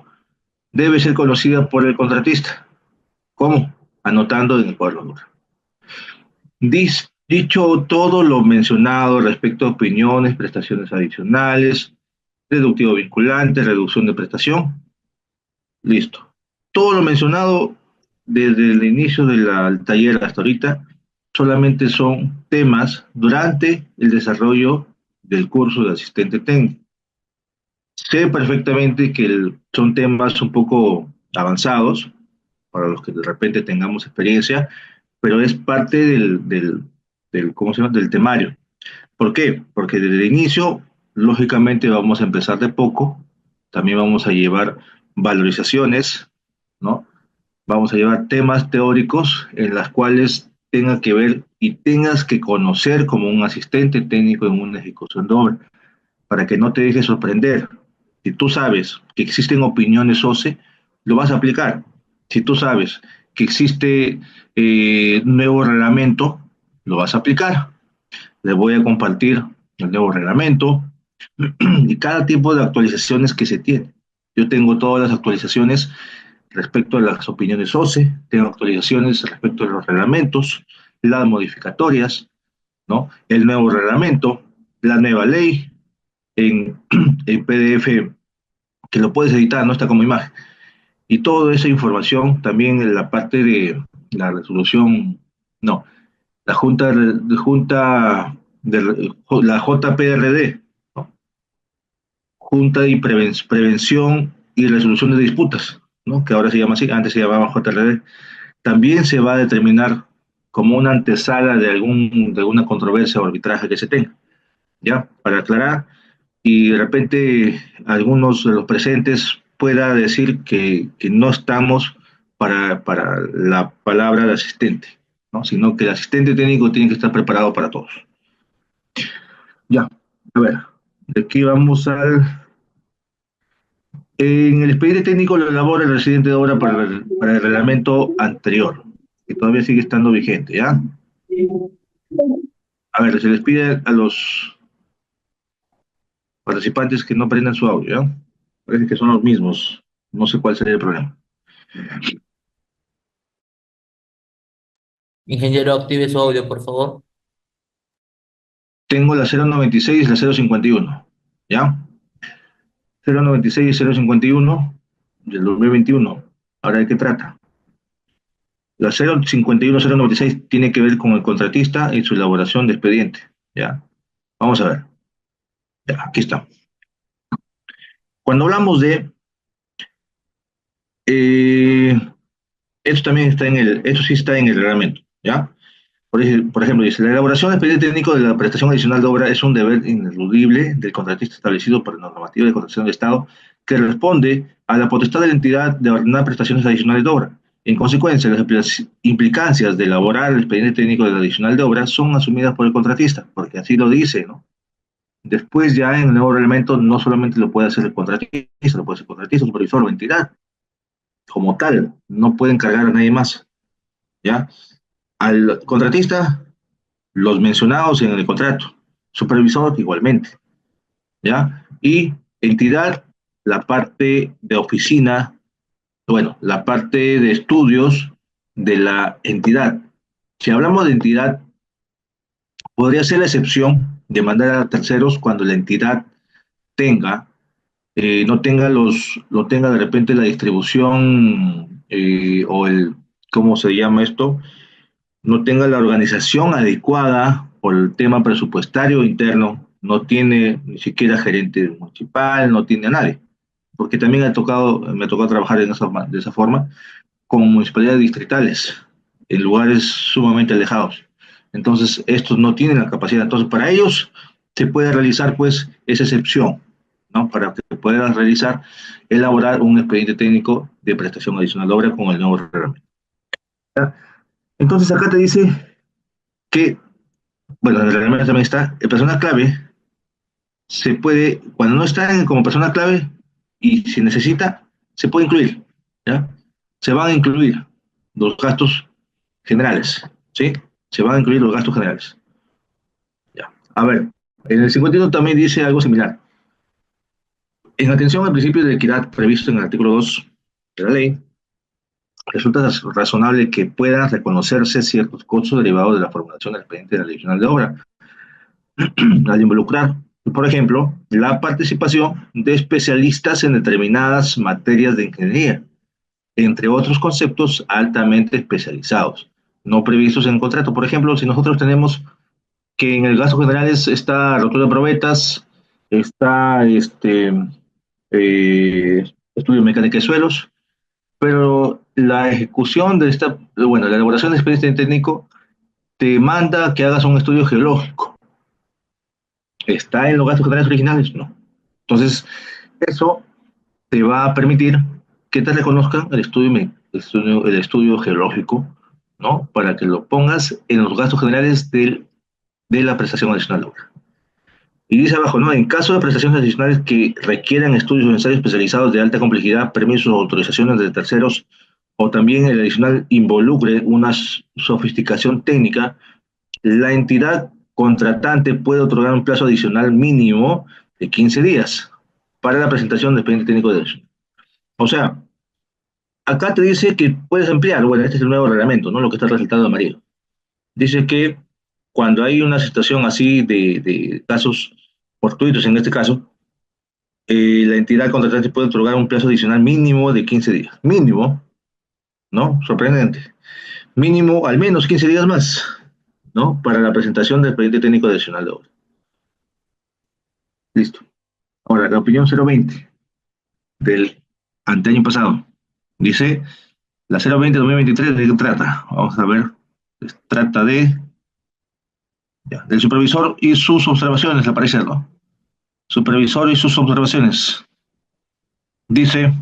debe ser conocida por el contratista. ¿Cómo? Anotando en el cuaderno de obra. Dicho todo lo mencionado respecto a opiniones, prestaciones adicionales, deductivo vinculante, reducción de prestación, listo. Todo lo mencionado desde el inicio del taller hasta ahorita solamente son temas durante el desarrollo del curso de asistente técnico. Sé perfectamente que son temas un poco avanzados para los que de repente tengamos experiencia, pero es parte ¿cómo se llama? Del temario. ¿Por qué? Porque desde el inicio, lógicamente, vamos a empezar de poco, también vamos a llevar valorizaciones, ¿no? Vamos a llevar temas teóricos en las cuales tenga que ver y tengas que conocer como un asistente técnico en una ejecución de obra, para que no te dejes sorprender. Si tú sabes que existen opiniones OCE, lo vas a aplicar. Si tú sabes que existe nuevo reglamento, lo vas a aplicar. Les voy a compartir el nuevo reglamento y cada tipo de actualizaciones que se tiene. Yo tengo todas las actualizaciones respecto a las opiniones OCE, tengo actualizaciones respecto a los reglamentos, las modificatorias, ¿no? El nuevo reglamento, la nueva ley en PDF, que lo puedes editar, no está como imagen. Y toda esa información también en la parte de la resolución, no, la la JPRD, ¿no? Junta de Prevención y Resolución de Disputas, ¿no? Que ahora se llama así, antes se llamaba JRD, también se va a determinar como una antesala de alguna controversia o arbitraje que se tenga, ¿ya? Para aclarar, y de repente algunos de los presentes pueda decir que no estamos para la palabra de asistente, ¿no? Sino que el asistente técnico tiene que estar preparado para todos. Ya, a ver, de aquí vamos al... En el expediente técnico lo elabora el residente de obra para el reglamento anterior, que todavía sigue estando vigente, ¿ya? A ver, se les pide a los participantes que no prendan su audio, ¿ya? Parece que son los mismos, no sé cuál sería el problema. Ingeniero, active su audio, por favor. Tengo la 096 y la 051, ¿ya? 096 y 051 del 2021. Ahora, ¿de qué trata? La 051, 096 tiene que ver con el contratista y su elaboración de expediente, ¿ya? Vamos a ver. Ya, aquí está. Cuando hablamos de... eh, esto también está esto sí está en el reglamento, ¿ya? Por ejemplo, dice, la elaboración del expediente técnico de la prestación adicional de obra es un deber ineludible del contratista establecido por la normativa de contratación de Estado que responde a la potestad de la entidad de ordenar prestaciones adicionales de obra. En consecuencia, las implicancias de elaborar el expediente técnico de la adicional de obra son asumidas por el contratista, porque así lo dice, ¿no? Después ya en el nuevo reglamento no solamente lo puede hacer el contratista, lo puede hacer el contratista, supervisor o entidad, como tal, no puede encargar a nadie más, ¿ya? Al contratista, los mencionados en el contrato, supervisor igualmente, ¿ya? Y entidad, la parte de oficina, bueno, la parte de estudios de la entidad. Si hablamos de entidad, podría ser la excepción de mandar a terceros cuando la entidad tenga, no tenga de repente la distribución o ¿cómo se llama esto? No tenga la organización adecuada por el tema presupuestario interno, no tiene ni siquiera gerente municipal, no tiene a nadie, porque también me ha tocado trabajar de esa forma con municipalidades distritales, en lugares sumamente alejados. Entonces, estos no tienen la capacidad. Entonces, para ellos se puede realizar, pues, esa excepción, ¿no? Para que puedas elaborar un expediente técnico de prestación adicional de obra con el nuevo reglamento. ¿Ya? Entonces acá te dice que, bueno, en el reglamento también está, el persona clave se puede, cuando no está como persona clave y si necesita, se puede incluir, ¿ya? Se van a incluir los gastos generales, ¿sí? Se van a incluir los gastos generales. Ya. A ver, en el 51 también dice algo similar. En atención al principio de equidad previsto en el artículo 2 de la ley, resulta razonable que puedan reconocerse ciertos costos derivados de la formulación del expediente de la adicional de obra al involucrar, por ejemplo, la participación de especialistas en determinadas materias de ingeniería, entre otros conceptos altamente especializados, no previstos en el contrato. Por ejemplo, si nosotros tenemos que en el gasto general está rotura de probetas, está estudio de mecánica de suelos, pero la ejecución de esta, bueno, la elaboración de expediente técnico te manda que hagas un estudio geológico. ¿Está en los gastos generales originales? No. Entonces, eso te va a permitir que te reconozcan el estudio geológico, ¿no? Para que lo pongas en los gastos generales de la prestación adicional de obra. Y dice abajo, ¿no? En caso de prestaciones adicionales que requieran estudios o ensayos especializados de alta complejidad, permisos o autorizaciones de terceros, o también el adicional involucre una sofisticación técnica, la entidad contratante puede otorgar un plazo adicional mínimo de 15 días para la presentación del expediente técnico de derecho. O sea, acá te dice que puedes ampliar, bueno, este es el nuevo reglamento, ¿no? Lo que está resaltado de amarillo. Dice que cuando hay una situación así de casos fortuitos, en este caso, la entidad contratante puede otorgar un plazo adicional mínimo de 15 días. Mínimo, ¿no? Sorprendente. Mínimo al menos 15 días más, ¿no? Para la presentación del expediente técnico adicional de obra. Listo. Ahora, la opinión 020 del anteaño pasado. Dice, la 020-2023, ¿de qué trata? Vamos a ver. Trata del supervisor y sus observaciones, al parecer, ¿no? Supervisor y sus observaciones. Dice,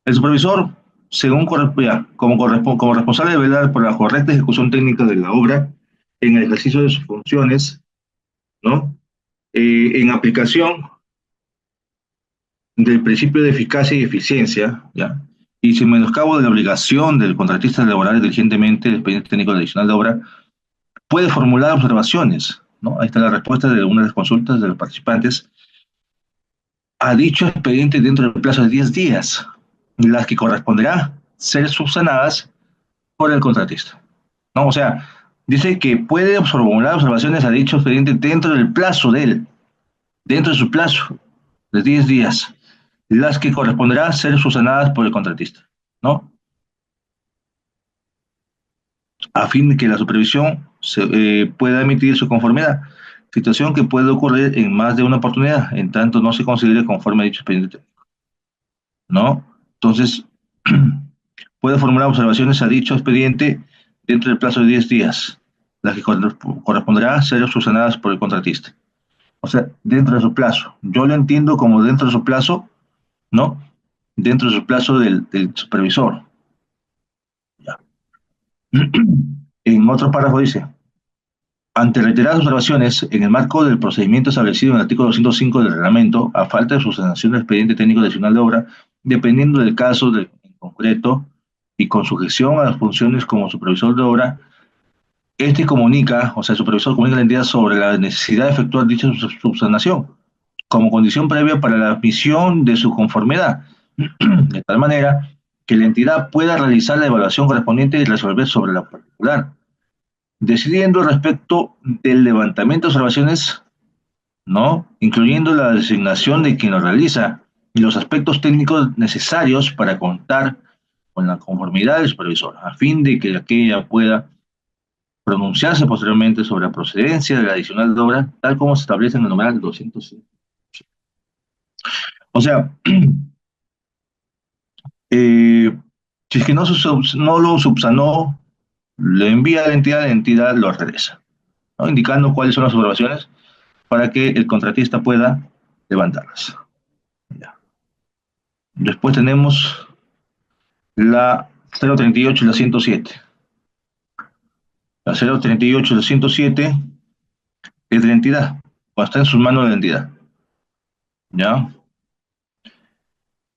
el supervisor, según como responsable de velar por la correcta ejecución técnica de la obra en el ejercicio de sus funciones, ¿no? En aplicación del principio de eficacia y eficiencia, ¿ya? Y sin menoscabo de la obligación del contratista de elaborar diligentemente el expediente técnico adicional de obra, puede formular observaciones, ¿no? Ahí está la respuesta de una de las consultas de los participantes a dicho expediente dentro del plazo de 10 días, las que corresponderá ser subsanadas por el contratista, ¿no? O sea, dice que puede formular observaciones a dicho expediente dentro del plazo de él, dentro de su plazo de 10 días, las que corresponderá ser subsanadas por el contratista, ¿no? A fin de que la supervisión pueda emitir su conformidad, situación que puede ocurrir en más de una oportunidad, en tanto no se considere conforme a dicho expediente técnico, ¿no? Entonces, puede formular observaciones a dicho expediente dentro del plazo de 10 días, las que corresponderá ser subsanadas por el contratista. O sea, dentro de su plazo. Yo lo entiendo como dentro de su plazo, ¿no? Dentro de su plazo del supervisor. Ya. En otro párrafo dice, ante reiteradas observaciones, en el marco del procedimiento establecido en el artículo 205 del reglamento, a falta de subsanación del expediente técnico adicional de obra, dependiendo del caso en concreto y con sujeción a las funciones como supervisor de obra, comunica, o sea, el supervisor comunica a la entidad sobre la necesidad de efectuar dicha subsanación, como condición previa para la admisión de su conformidad, de tal manera que la entidad pueda realizar la evaluación correspondiente y resolver sobre la particular, decidiendo respecto del levantamiento de observaciones, ¿no? Incluyendo la designación de quien lo realiza y los aspectos técnicos necesarios para contar con la conformidad del supervisor, a fin de que aquella pueda pronunciarse posteriormente sobre la procedencia de la adicional de obra, tal como se establece en el numeral 205. O sea, si es que no lo subsanó, le envía a la entidad lo regresa, ¿no? Indicando cuáles son las observaciones para que el contratista pueda levantarlas. Después tenemos la 038 y la 107. La 038 y la 107 es de la entidad, o está en sus manos de la entidad. ¿Ya?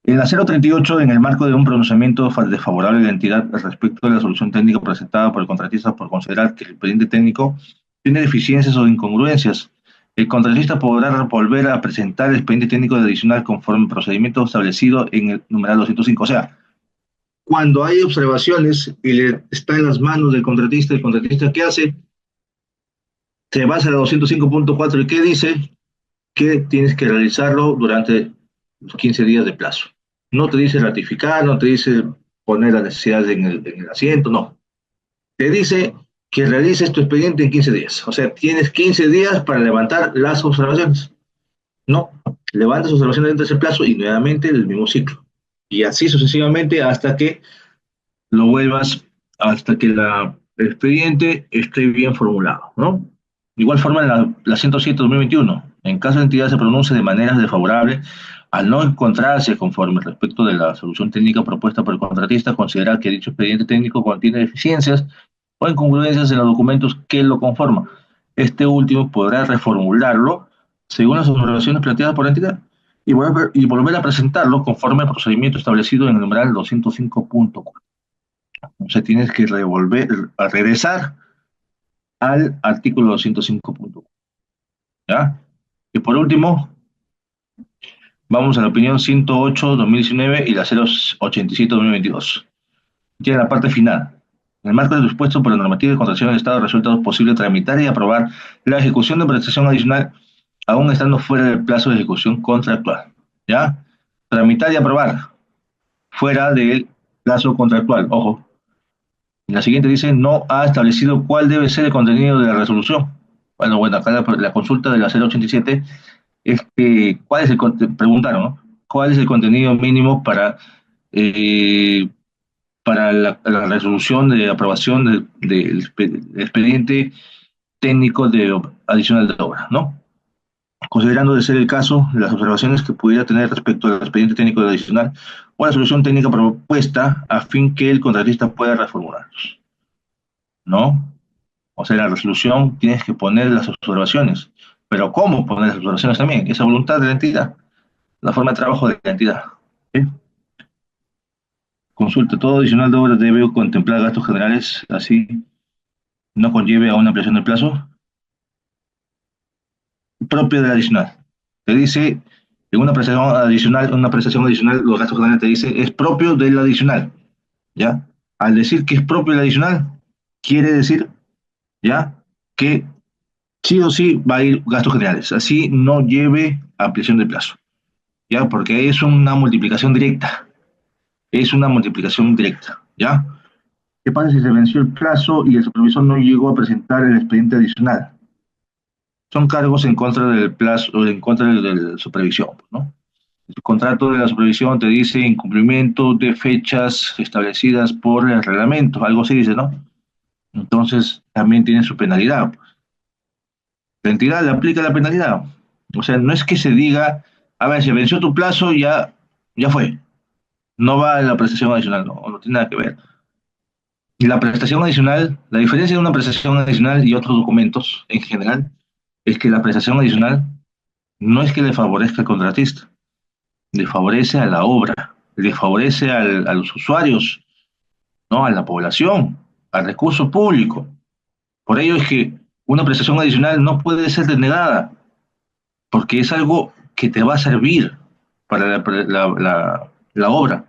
En la 038, en el marco de un pronunciamiento desfavorable de la entidad respecto de la solución técnica presentada por el contratista por considerar que el expediente técnico tiene deficiencias o incongruencias, el contratista podrá volver a presentar el expediente técnico adicional conforme al procedimiento establecido en el numeral 205. O sea, cuando hay observaciones y le está en las manos del contratista, ¿el contratista qué hace? Se basa en la 205.4 y ¿qué dice? Que tienes que realizarlo durante los 15 días de plazo. No te dice ratificar, no te dice poner las necesidades en el asiento, no. Te dice que realices tu expediente en 15 días. O sea, tienes 15 días para levantar las observaciones. No, levantas observaciones dentro de ese plazo y nuevamente el mismo ciclo. Y así sucesivamente hasta que lo vuelvas, hasta que el expediente esté bien formulado, ¿no? De igual forma, la 107/2021, en caso de entidad se pronuncie de manera desfavorable, al no encontrarse conforme respecto de la solución técnica propuesta por el contratista, considerar que dicho expediente técnico contiene deficiencias o incongruencias en los documentos que lo conforman. Este último podrá reformularlo según las observaciones planteadas por la entidad y volver a presentarlo conforme al procedimiento establecido en el numeral 205.4. O sea, tienes que regresar al artículo 205.1. ¿Ya? Y por último, vamos a la opinión 108/2019 y la 087/2022. Tiene la parte final. En el marco del dispuesto por la normativa de contratación del Estado, resulta posible tramitar y aprobar la ejecución de prestación adicional, aún estando fuera del plazo de ejecución contractual. ¿Ya? Tramitar y aprobar fuera del plazo contractual. Ojo. En la siguiente dice, no ha establecido cuál debe ser el contenido de la resolución. Bueno, acá la consulta de la 087 es que, preguntaron, ¿no? ¿Cuál es el contenido mínimo eh, para la resolución de aprobación del expediente técnico adicional de obra, ¿no? Considerando de ser el caso, las observaciones que pudiera tener respecto al expediente técnico adicional o la solución técnica propuesta a fin que el contratista pueda reformularlos, ¿no? O sea, en la resolución tienes que poner las observaciones. Pero ¿cómo poner las observaciones también? Esa voluntad de la entidad, la forma de trabajo de la entidad. ¿Sí? Consulta, todo adicional de obra debe contemplar gastos generales, así no conlleve a una ampliación del plazo propio del adicional. Te dice, en una prestación adicional, los gastos generales te dice, es propio del adicional. ¿Ya? Al decir que es propio del adicional, quiere decir, ¿ya? Que sí o sí va a ir gastos generales, así no lleve ampliación de plazo, ¿ya? Porque es una multiplicación directa, ¿ya? ¿Qué pasa si se venció el plazo y el supervisor no llegó a presentar el expediente adicional? Son cargos en contra del plazo, o en contra de la supervisión, ¿no? El contrato de la supervisión te dice incumplimiento de fechas establecidas por el reglamento, algo así dice, ¿no? Entonces también tiene su penalidad. La entidad le aplica la penalidad. O sea, no es que se diga, a ver, se venció tu plazo, ya fue. No va a la prestación adicional, no tiene nada que ver. Y la prestación adicional, la diferencia de una prestación adicional y otros documentos en general, es que la prestación adicional no es que le favorezca al contratista, le favorece a la obra, le favorece a los usuarios, ¿no? A la población, al recurso público. Por ello es que una prestación adicional no puede ser denegada, porque es algo que te va a servir para la obra,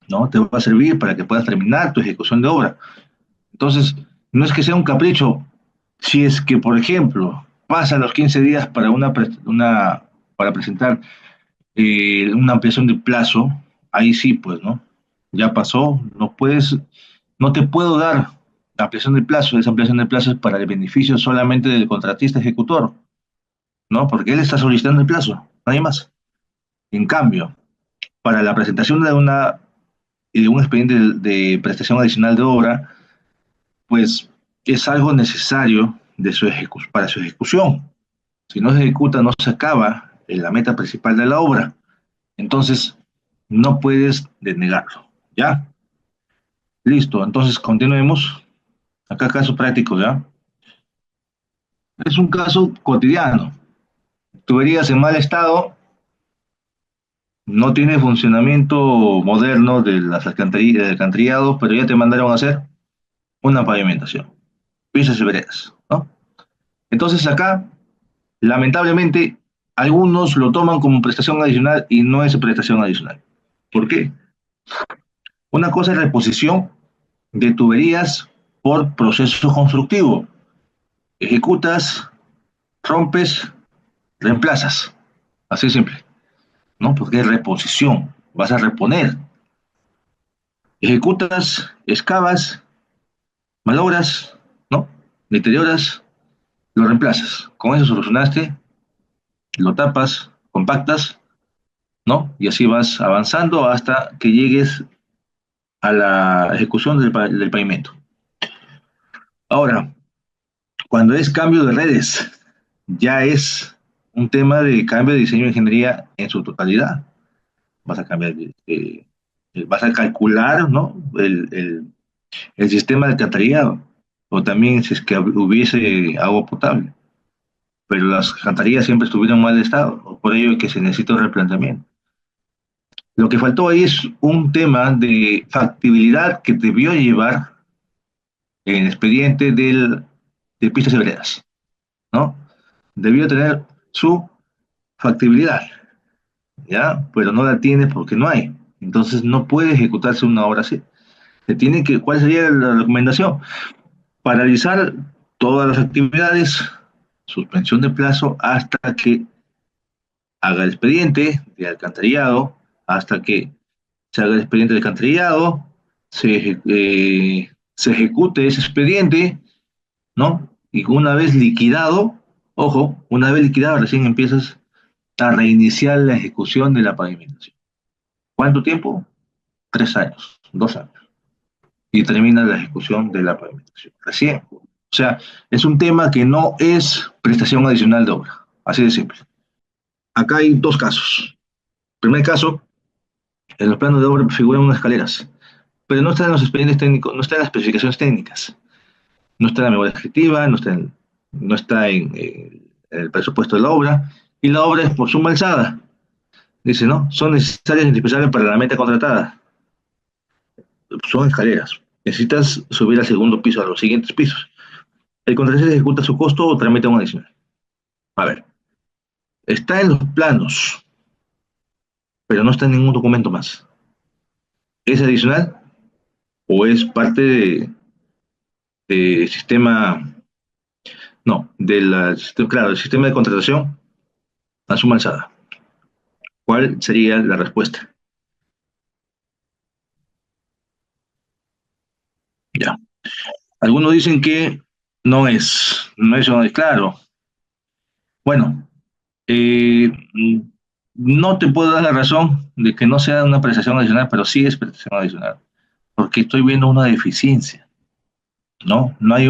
¿no? Te va a servir para que puedas terminar tu ejecución de obra. Entonces, no es que sea un capricho. Si es que, por ejemplo, pasan los 15 días para presentar una ampliación de plazo, ahí sí, pues, ¿no? Ya pasó, no te puedo dar la ampliación de plazo, esa ampliación de plazo es para el beneficio solamente del contratista ejecutor, ¿no? Porque él está solicitando el plazo, nadie más. En cambio, para la presentación de un expediente prestación adicional de obra, pues es algo necesario para su ejecución. Si no se ejecuta, no se acaba en la meta principal de la obra. Entonces, no puedes denegarlo, ¿ya? Listo, entonces continuemos. Acá caso práctico, ¿ya? Es un caso cotidiano. Tuberías en mal estado, no tiene funcionamiento moderno de las alcantarillas, del alcantarillado, pero ya te mandaron a hacer una pavimentación, piezas y veredas, ¿no? Entonces acá, lamentablemente, algunos lo toman como prestación adicional y no es prestación adicional. ¿Por qué? Una cosa es reposición de tuberías por proceso constructivo. Ejecutas, rompes, reemplazas. Así de simple, ¿no? Porque es reposición. Vas a reponer. Ejecutas, excavas, malogras, ¿no? Deterioras, lo reemplazas. Con eso solucionaste, lo tapas, compactas, ¿no? Y así vas avanzando hasta que llegues a la ejecución del pavimento. Ahora, cuando es cambio de redes, ya es un tema de cambio de diseño de ingeniería en su totalidad. Vas a cambiar, vas a calcular, ¿no? El sistema de alcantarillado, o también si es que hubiese agua potable. Pero las alcantarillas siempre estuvieron en mal estado, por ello es que se necesita un replanteamiento. Lo que faltó ahí es un tema de factibilidad que debió llevar el expediente de pistas y veredas, ¿no? Debió tener su factibilidad, ¿ya? Pero no la tiene porque no hay. Entonces no puede ejecutarse una obra así. ¿Cuál sería la recomendación? Paralizar todas las actividades, suspensión de plazo hasta que haga el expediente de alcantarillado, hasta que se haga el expediente de alcantarillado, se ejecute ese expediente, ¿no? Y una vez liquidado, ojo, una vez liquidado recién empiezas a reiniciar la ejecución de la pavimentación. ¿Cuánto tiempo? 3 años, 2 años. Y termina la ejecución de la pavimentación. Recién. O sea, es un tema que no es prestación adicional de obra. Así de simple. Acá hay dos casos. Primer caso, en los planos de obra figuran unas escaleras, pero no están en los expedientes técnicos, no están en las especificaciones técnicas, no está en la memoria ejecutiva, no está en el presupuesto de la obra, y la obra es por suma alzada. Dice, ¿no? Son necesarias e indispensables para la meta contratada. Son escaleras. Necesitas subir al segundo piso, a los siguientes pisos. El contratista ejecuta su costo o tramita un adicional. A ver, está en los planos, pero no está en ningún documento más. ¿Es adicional o es parte de sistema, no, claro, del sistema de contratación a suma alzada? ¿Cuál sería la respuesta? Ya. Algunos dicen que no es claro. Bueno, eh, no te puedo dar la razón de que no sea una prestación adicional, pero sí es prestación adicional, porque estoy viendo una deficiencia, ¿no? No hay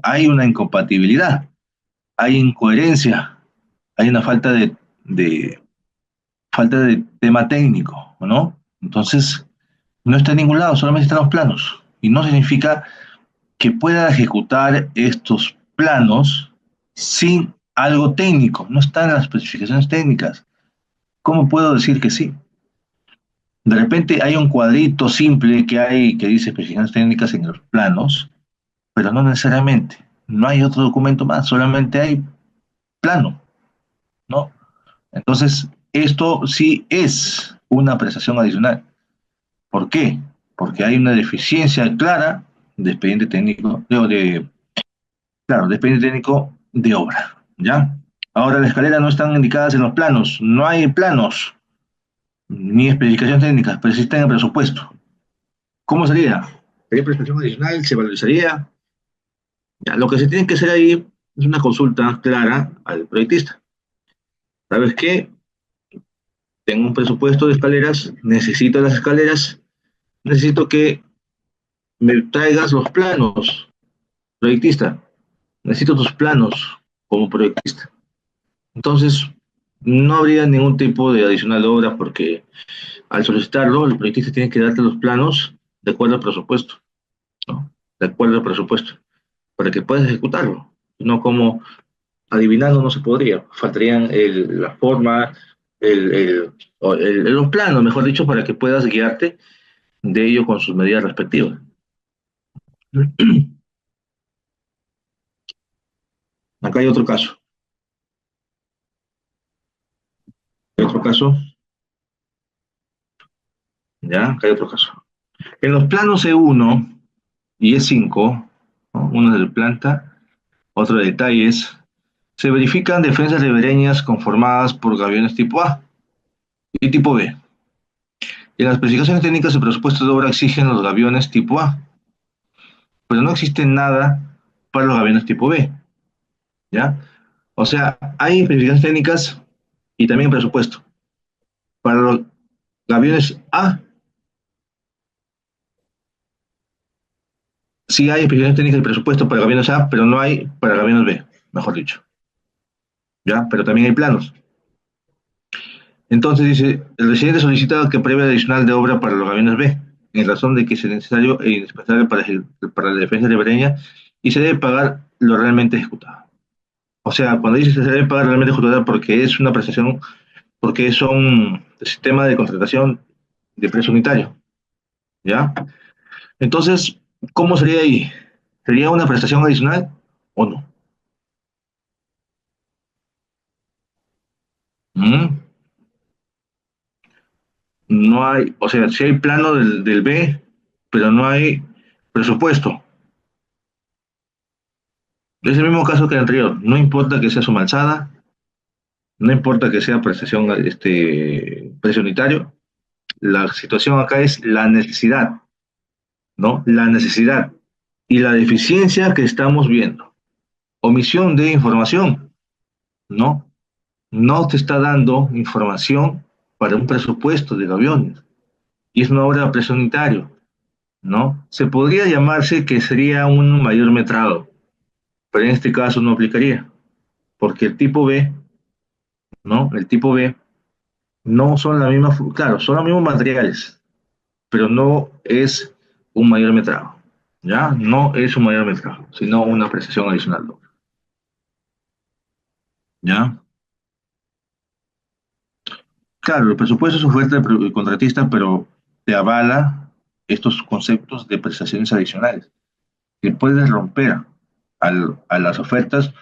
hay una incompatibilidad, hay incoherencia, hay una de falta de tema técnico, ¿no? Entonces, no está en ningún lado, solamente están los planos. Y no significa que pueda ejecutar estos planos sin algo técnico. No están en las especificaciones técnicas. ¿Cómo puedo decir que sí? De repente hay un cuadrito simple que dice especificaciones técnicas en los planos, pero no necesariamente. No hay otro documento más, solamente hay plano, ¿no? Entonces, esto sí es una prestación adicional. ¿Por qué? Porque hay una deficiencia clara de expediente técnico, claro, de expediente técnico de obra, ¿ya? Ahora, las escaleras no están indicadas en los planos, no hay planos ni especificaciones técnicas, pero sí está en el presupuesto. ¿Cómo sería? ¿Sería prestación adicional? ¿Se valorizaría? Ya, lo que se tiene que hacer ahí es una consulta clara al proyectista. ¿Sabes qué? Tengo un presupuesto de escaleras, necesito las escaleras, necesito que me traigas los planos, proyectista. Necesito tus planos como proyectista. Entonces, no habría ningún tipo de adicional de obra porque al solicitarlo, el proyectista tiene que darte los planos de acuerdo al presupuesto, ¿no? De acuerdo al presupuesto, para que puedas ejecutarlo. No como adivinando no se podría. Faltarían la forma, los planos, mejor dicho, para que puedas guiarte de ello con sus medidas respectivas. Acá hay otro caso. Hay otro caso. Ya, acá hay otro caso. En los planos E1 y E5, ¿no? Uno es de planta, otro de detalles, se verifican defensas ribereñas conformadas por gaviones tipo A y tipo B. En las especificaciones técnicas, el presupuesto de obra exigen los gaviones tipo A, pero no existe nada para los gaviones tipo B, ¿ya? O sea, hay especificaciones técnicas y también presupuesto. Para los gaviones A, sí hay especificaciones técnicas y presupuesto para gaviones A, pero no hay para gaviones B, mejor dicho, ¿ya? Pero también hay planos. Entonces dice, el residente solicita que previa adicional de obra para los gaviones B, en razón de que es necesario e indispensable para la defensa ribereña y se debe pagar lo realmente ejecutado. O sea, cuando dice se debe pagar realmente ejecutado porque es una prestación, porque son sistema de contratación de precio unitario, ¿ya? Entonces, ¿cómo sería ahí? ¿Sería una prestación adicional o no? ¿Mm? No hay, o sea, si hay plano del B, pero no hay presupuesto. Es el mismo caso que el anterior. No importa que sea suma alzada, no importa que sea prestación precio unitario. La situación acá es la necesidad, ¿no? La necesidad y la deficiencia que estamos viendo. Omisión de información, ¿no? No te está dando información para un presupuesto de aviones. Y es una obra de precio unitario, ¿no? Se podría llamarse que sería un mayor metrado, pero en este caso no aplicaría, porque el tipo B, ¿no? El tipo B no son la misma, claro, son los mismos materiales, pero no es un mayor metrado, ¿ya? No es un mayor metrado, sino una prestación adicional, ¿ya? Claro, el presupuesto es oferta del contratista, pero te avala estos conceptos de prestaciones adicionales, que puedes romper a las ofertas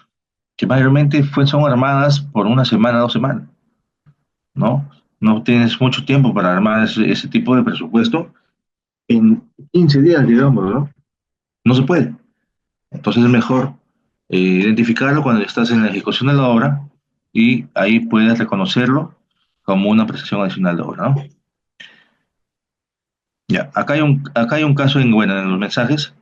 que mayormente son armadas por una semana, 2 semanas, ¿no? No tienes mucho tiempo para armar ese tipo de presupuesto en 15 días, digamos, ¿no? No se puede. Entonces es mejor identificarlo cuando estás en la ejecución de la obra y ahí puedes reconocerlo como una prestación adicional de obra, ¿no? Ya, acá hay un caso bueno, en los mensajes.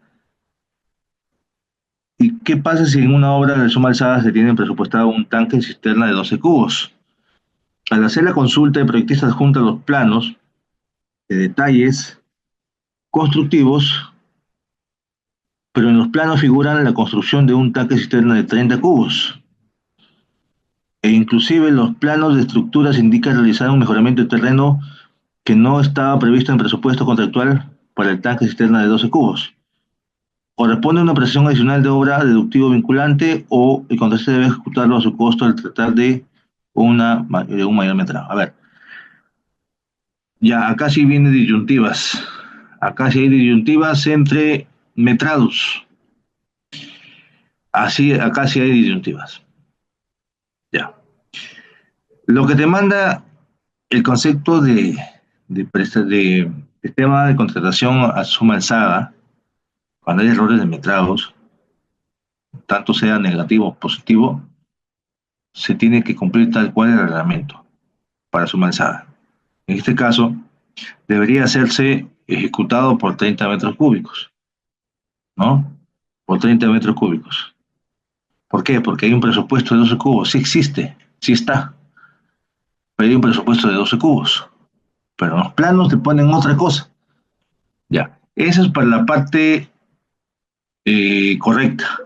¿Y qué pasa si en una obra de suma alzada se tiene presupuestado un tanque cisterna de 12 cubos? Al hacer la consulta, el proyectista adjunta los planos de detalles constructivos, pero en los planos figuran la construcción de un tanque cisterna de 30 cubos. E inclusive los planos de estructuras indican realizar un mejoramiento de terreno que no estaba previsto en presupuesto contractual para el tanque cisterna de 12 cubos. Corresponde una prestación adicional de obra deductivo vinculante o el contratista debe ejecutarlo a su costo al tratar de un mayor metraje. A ver, ya acá sí viene disyuntivas. Acá sí hay disyuntivas entre metrados. Así, acá sí hay disyuntivas. Ya. Lo que te manda el concepto de sistema de contratación a suma alzada, cuando hay errores de metrados, tanto sea negativo o positivo, se tiene que cumplir tal cual el reglamento para suma alzada. En este caso, debería hacerse ejecutado por 30 metros cúbicos, ¿no? Por 30 metros cúbicos. ¿Por qué? Porque hay un presupuesto de 12 cubos. Sí existe, sí está. Pero hay un presupuesto de 12 cubos. Pero en los planos te ponen otra cosa. Ya. Eso es para la parte correcta.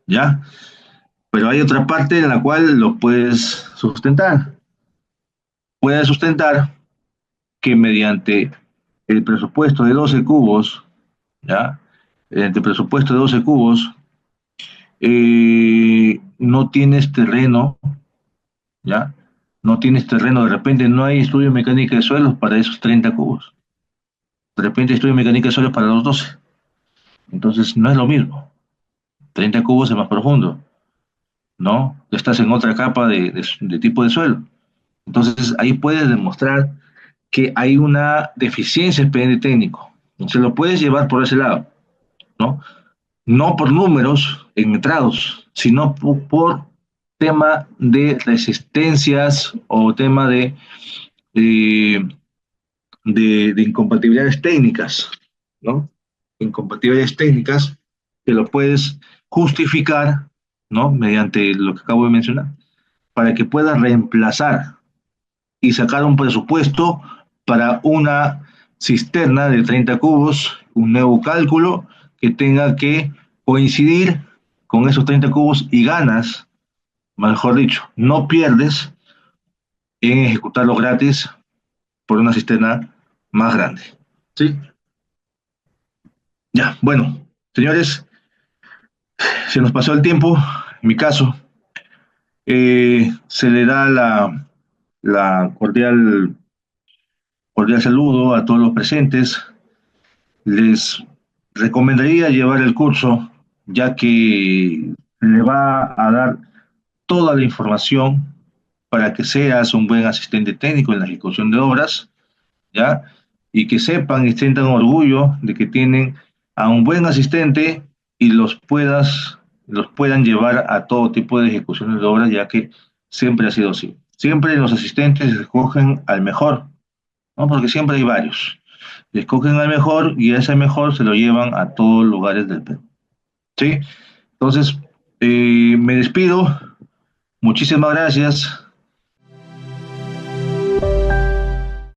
¿Ya? Pero hay otra parte en la cual lo puedes sustentar. puede sustentar que mediante el presupuesto de 12 cubos, ¿ya? Mediante el presupuesto de 12 cubos, no tienes terreno, ¿ya? No tienes terreno, de repente no hay estudio de mecánica de suelos para esos 30 cubos. De repente estudio de mecánica de suelos para los 12. Entonces no es lo mismo. 30 cubos es más profundo, ¿no? Estás en otra capa de tipo de suelo. Entonces ahí puedes demostrar que hay una deficiencia en expediente técnico. Se lo puedes llevar por ese lado, ¿no? No por números entrados, sino por tema de resistencias o tema eh, de incompatibilidades técnicas, ¿no? Incompatibilidades técnicas que lo puedes justificar, ¿no? Mediante lo que acabo de mencionar, para que puedas reemplazar y sacar un presupuesto para una cisterna de 30 cubos, un nuevo cálculo que tenga que coincidir con esos 30 cubos y ganas, mejor dicho, no pierdes en ejecutarlo gratis por una cisterna más grande. ¿Sí? Ya, bueno, señores, se nos pasó el tiempo. En mi caso, se le da la cordial saludo a todos los presentes. Les recomendaría llevar el curso, ya que le va a dar toda la información para que seas un buen asistente técnico en la ejecución de obras, ¿ya? Y que sepan y sientan orgullo de que tienen a un buen asistente y los puedan llevar a todo tipo de ejecuciones de obras, ya que siempre ha sido así. Siempre los asistentes escogen al mejor, ¿no? Porque siempre hay varios. Escogen al mejor y ese mejor se lo llevan a todos lugares del Perú. ¿Sí? Entonces, me despido. Muchísimas gracias.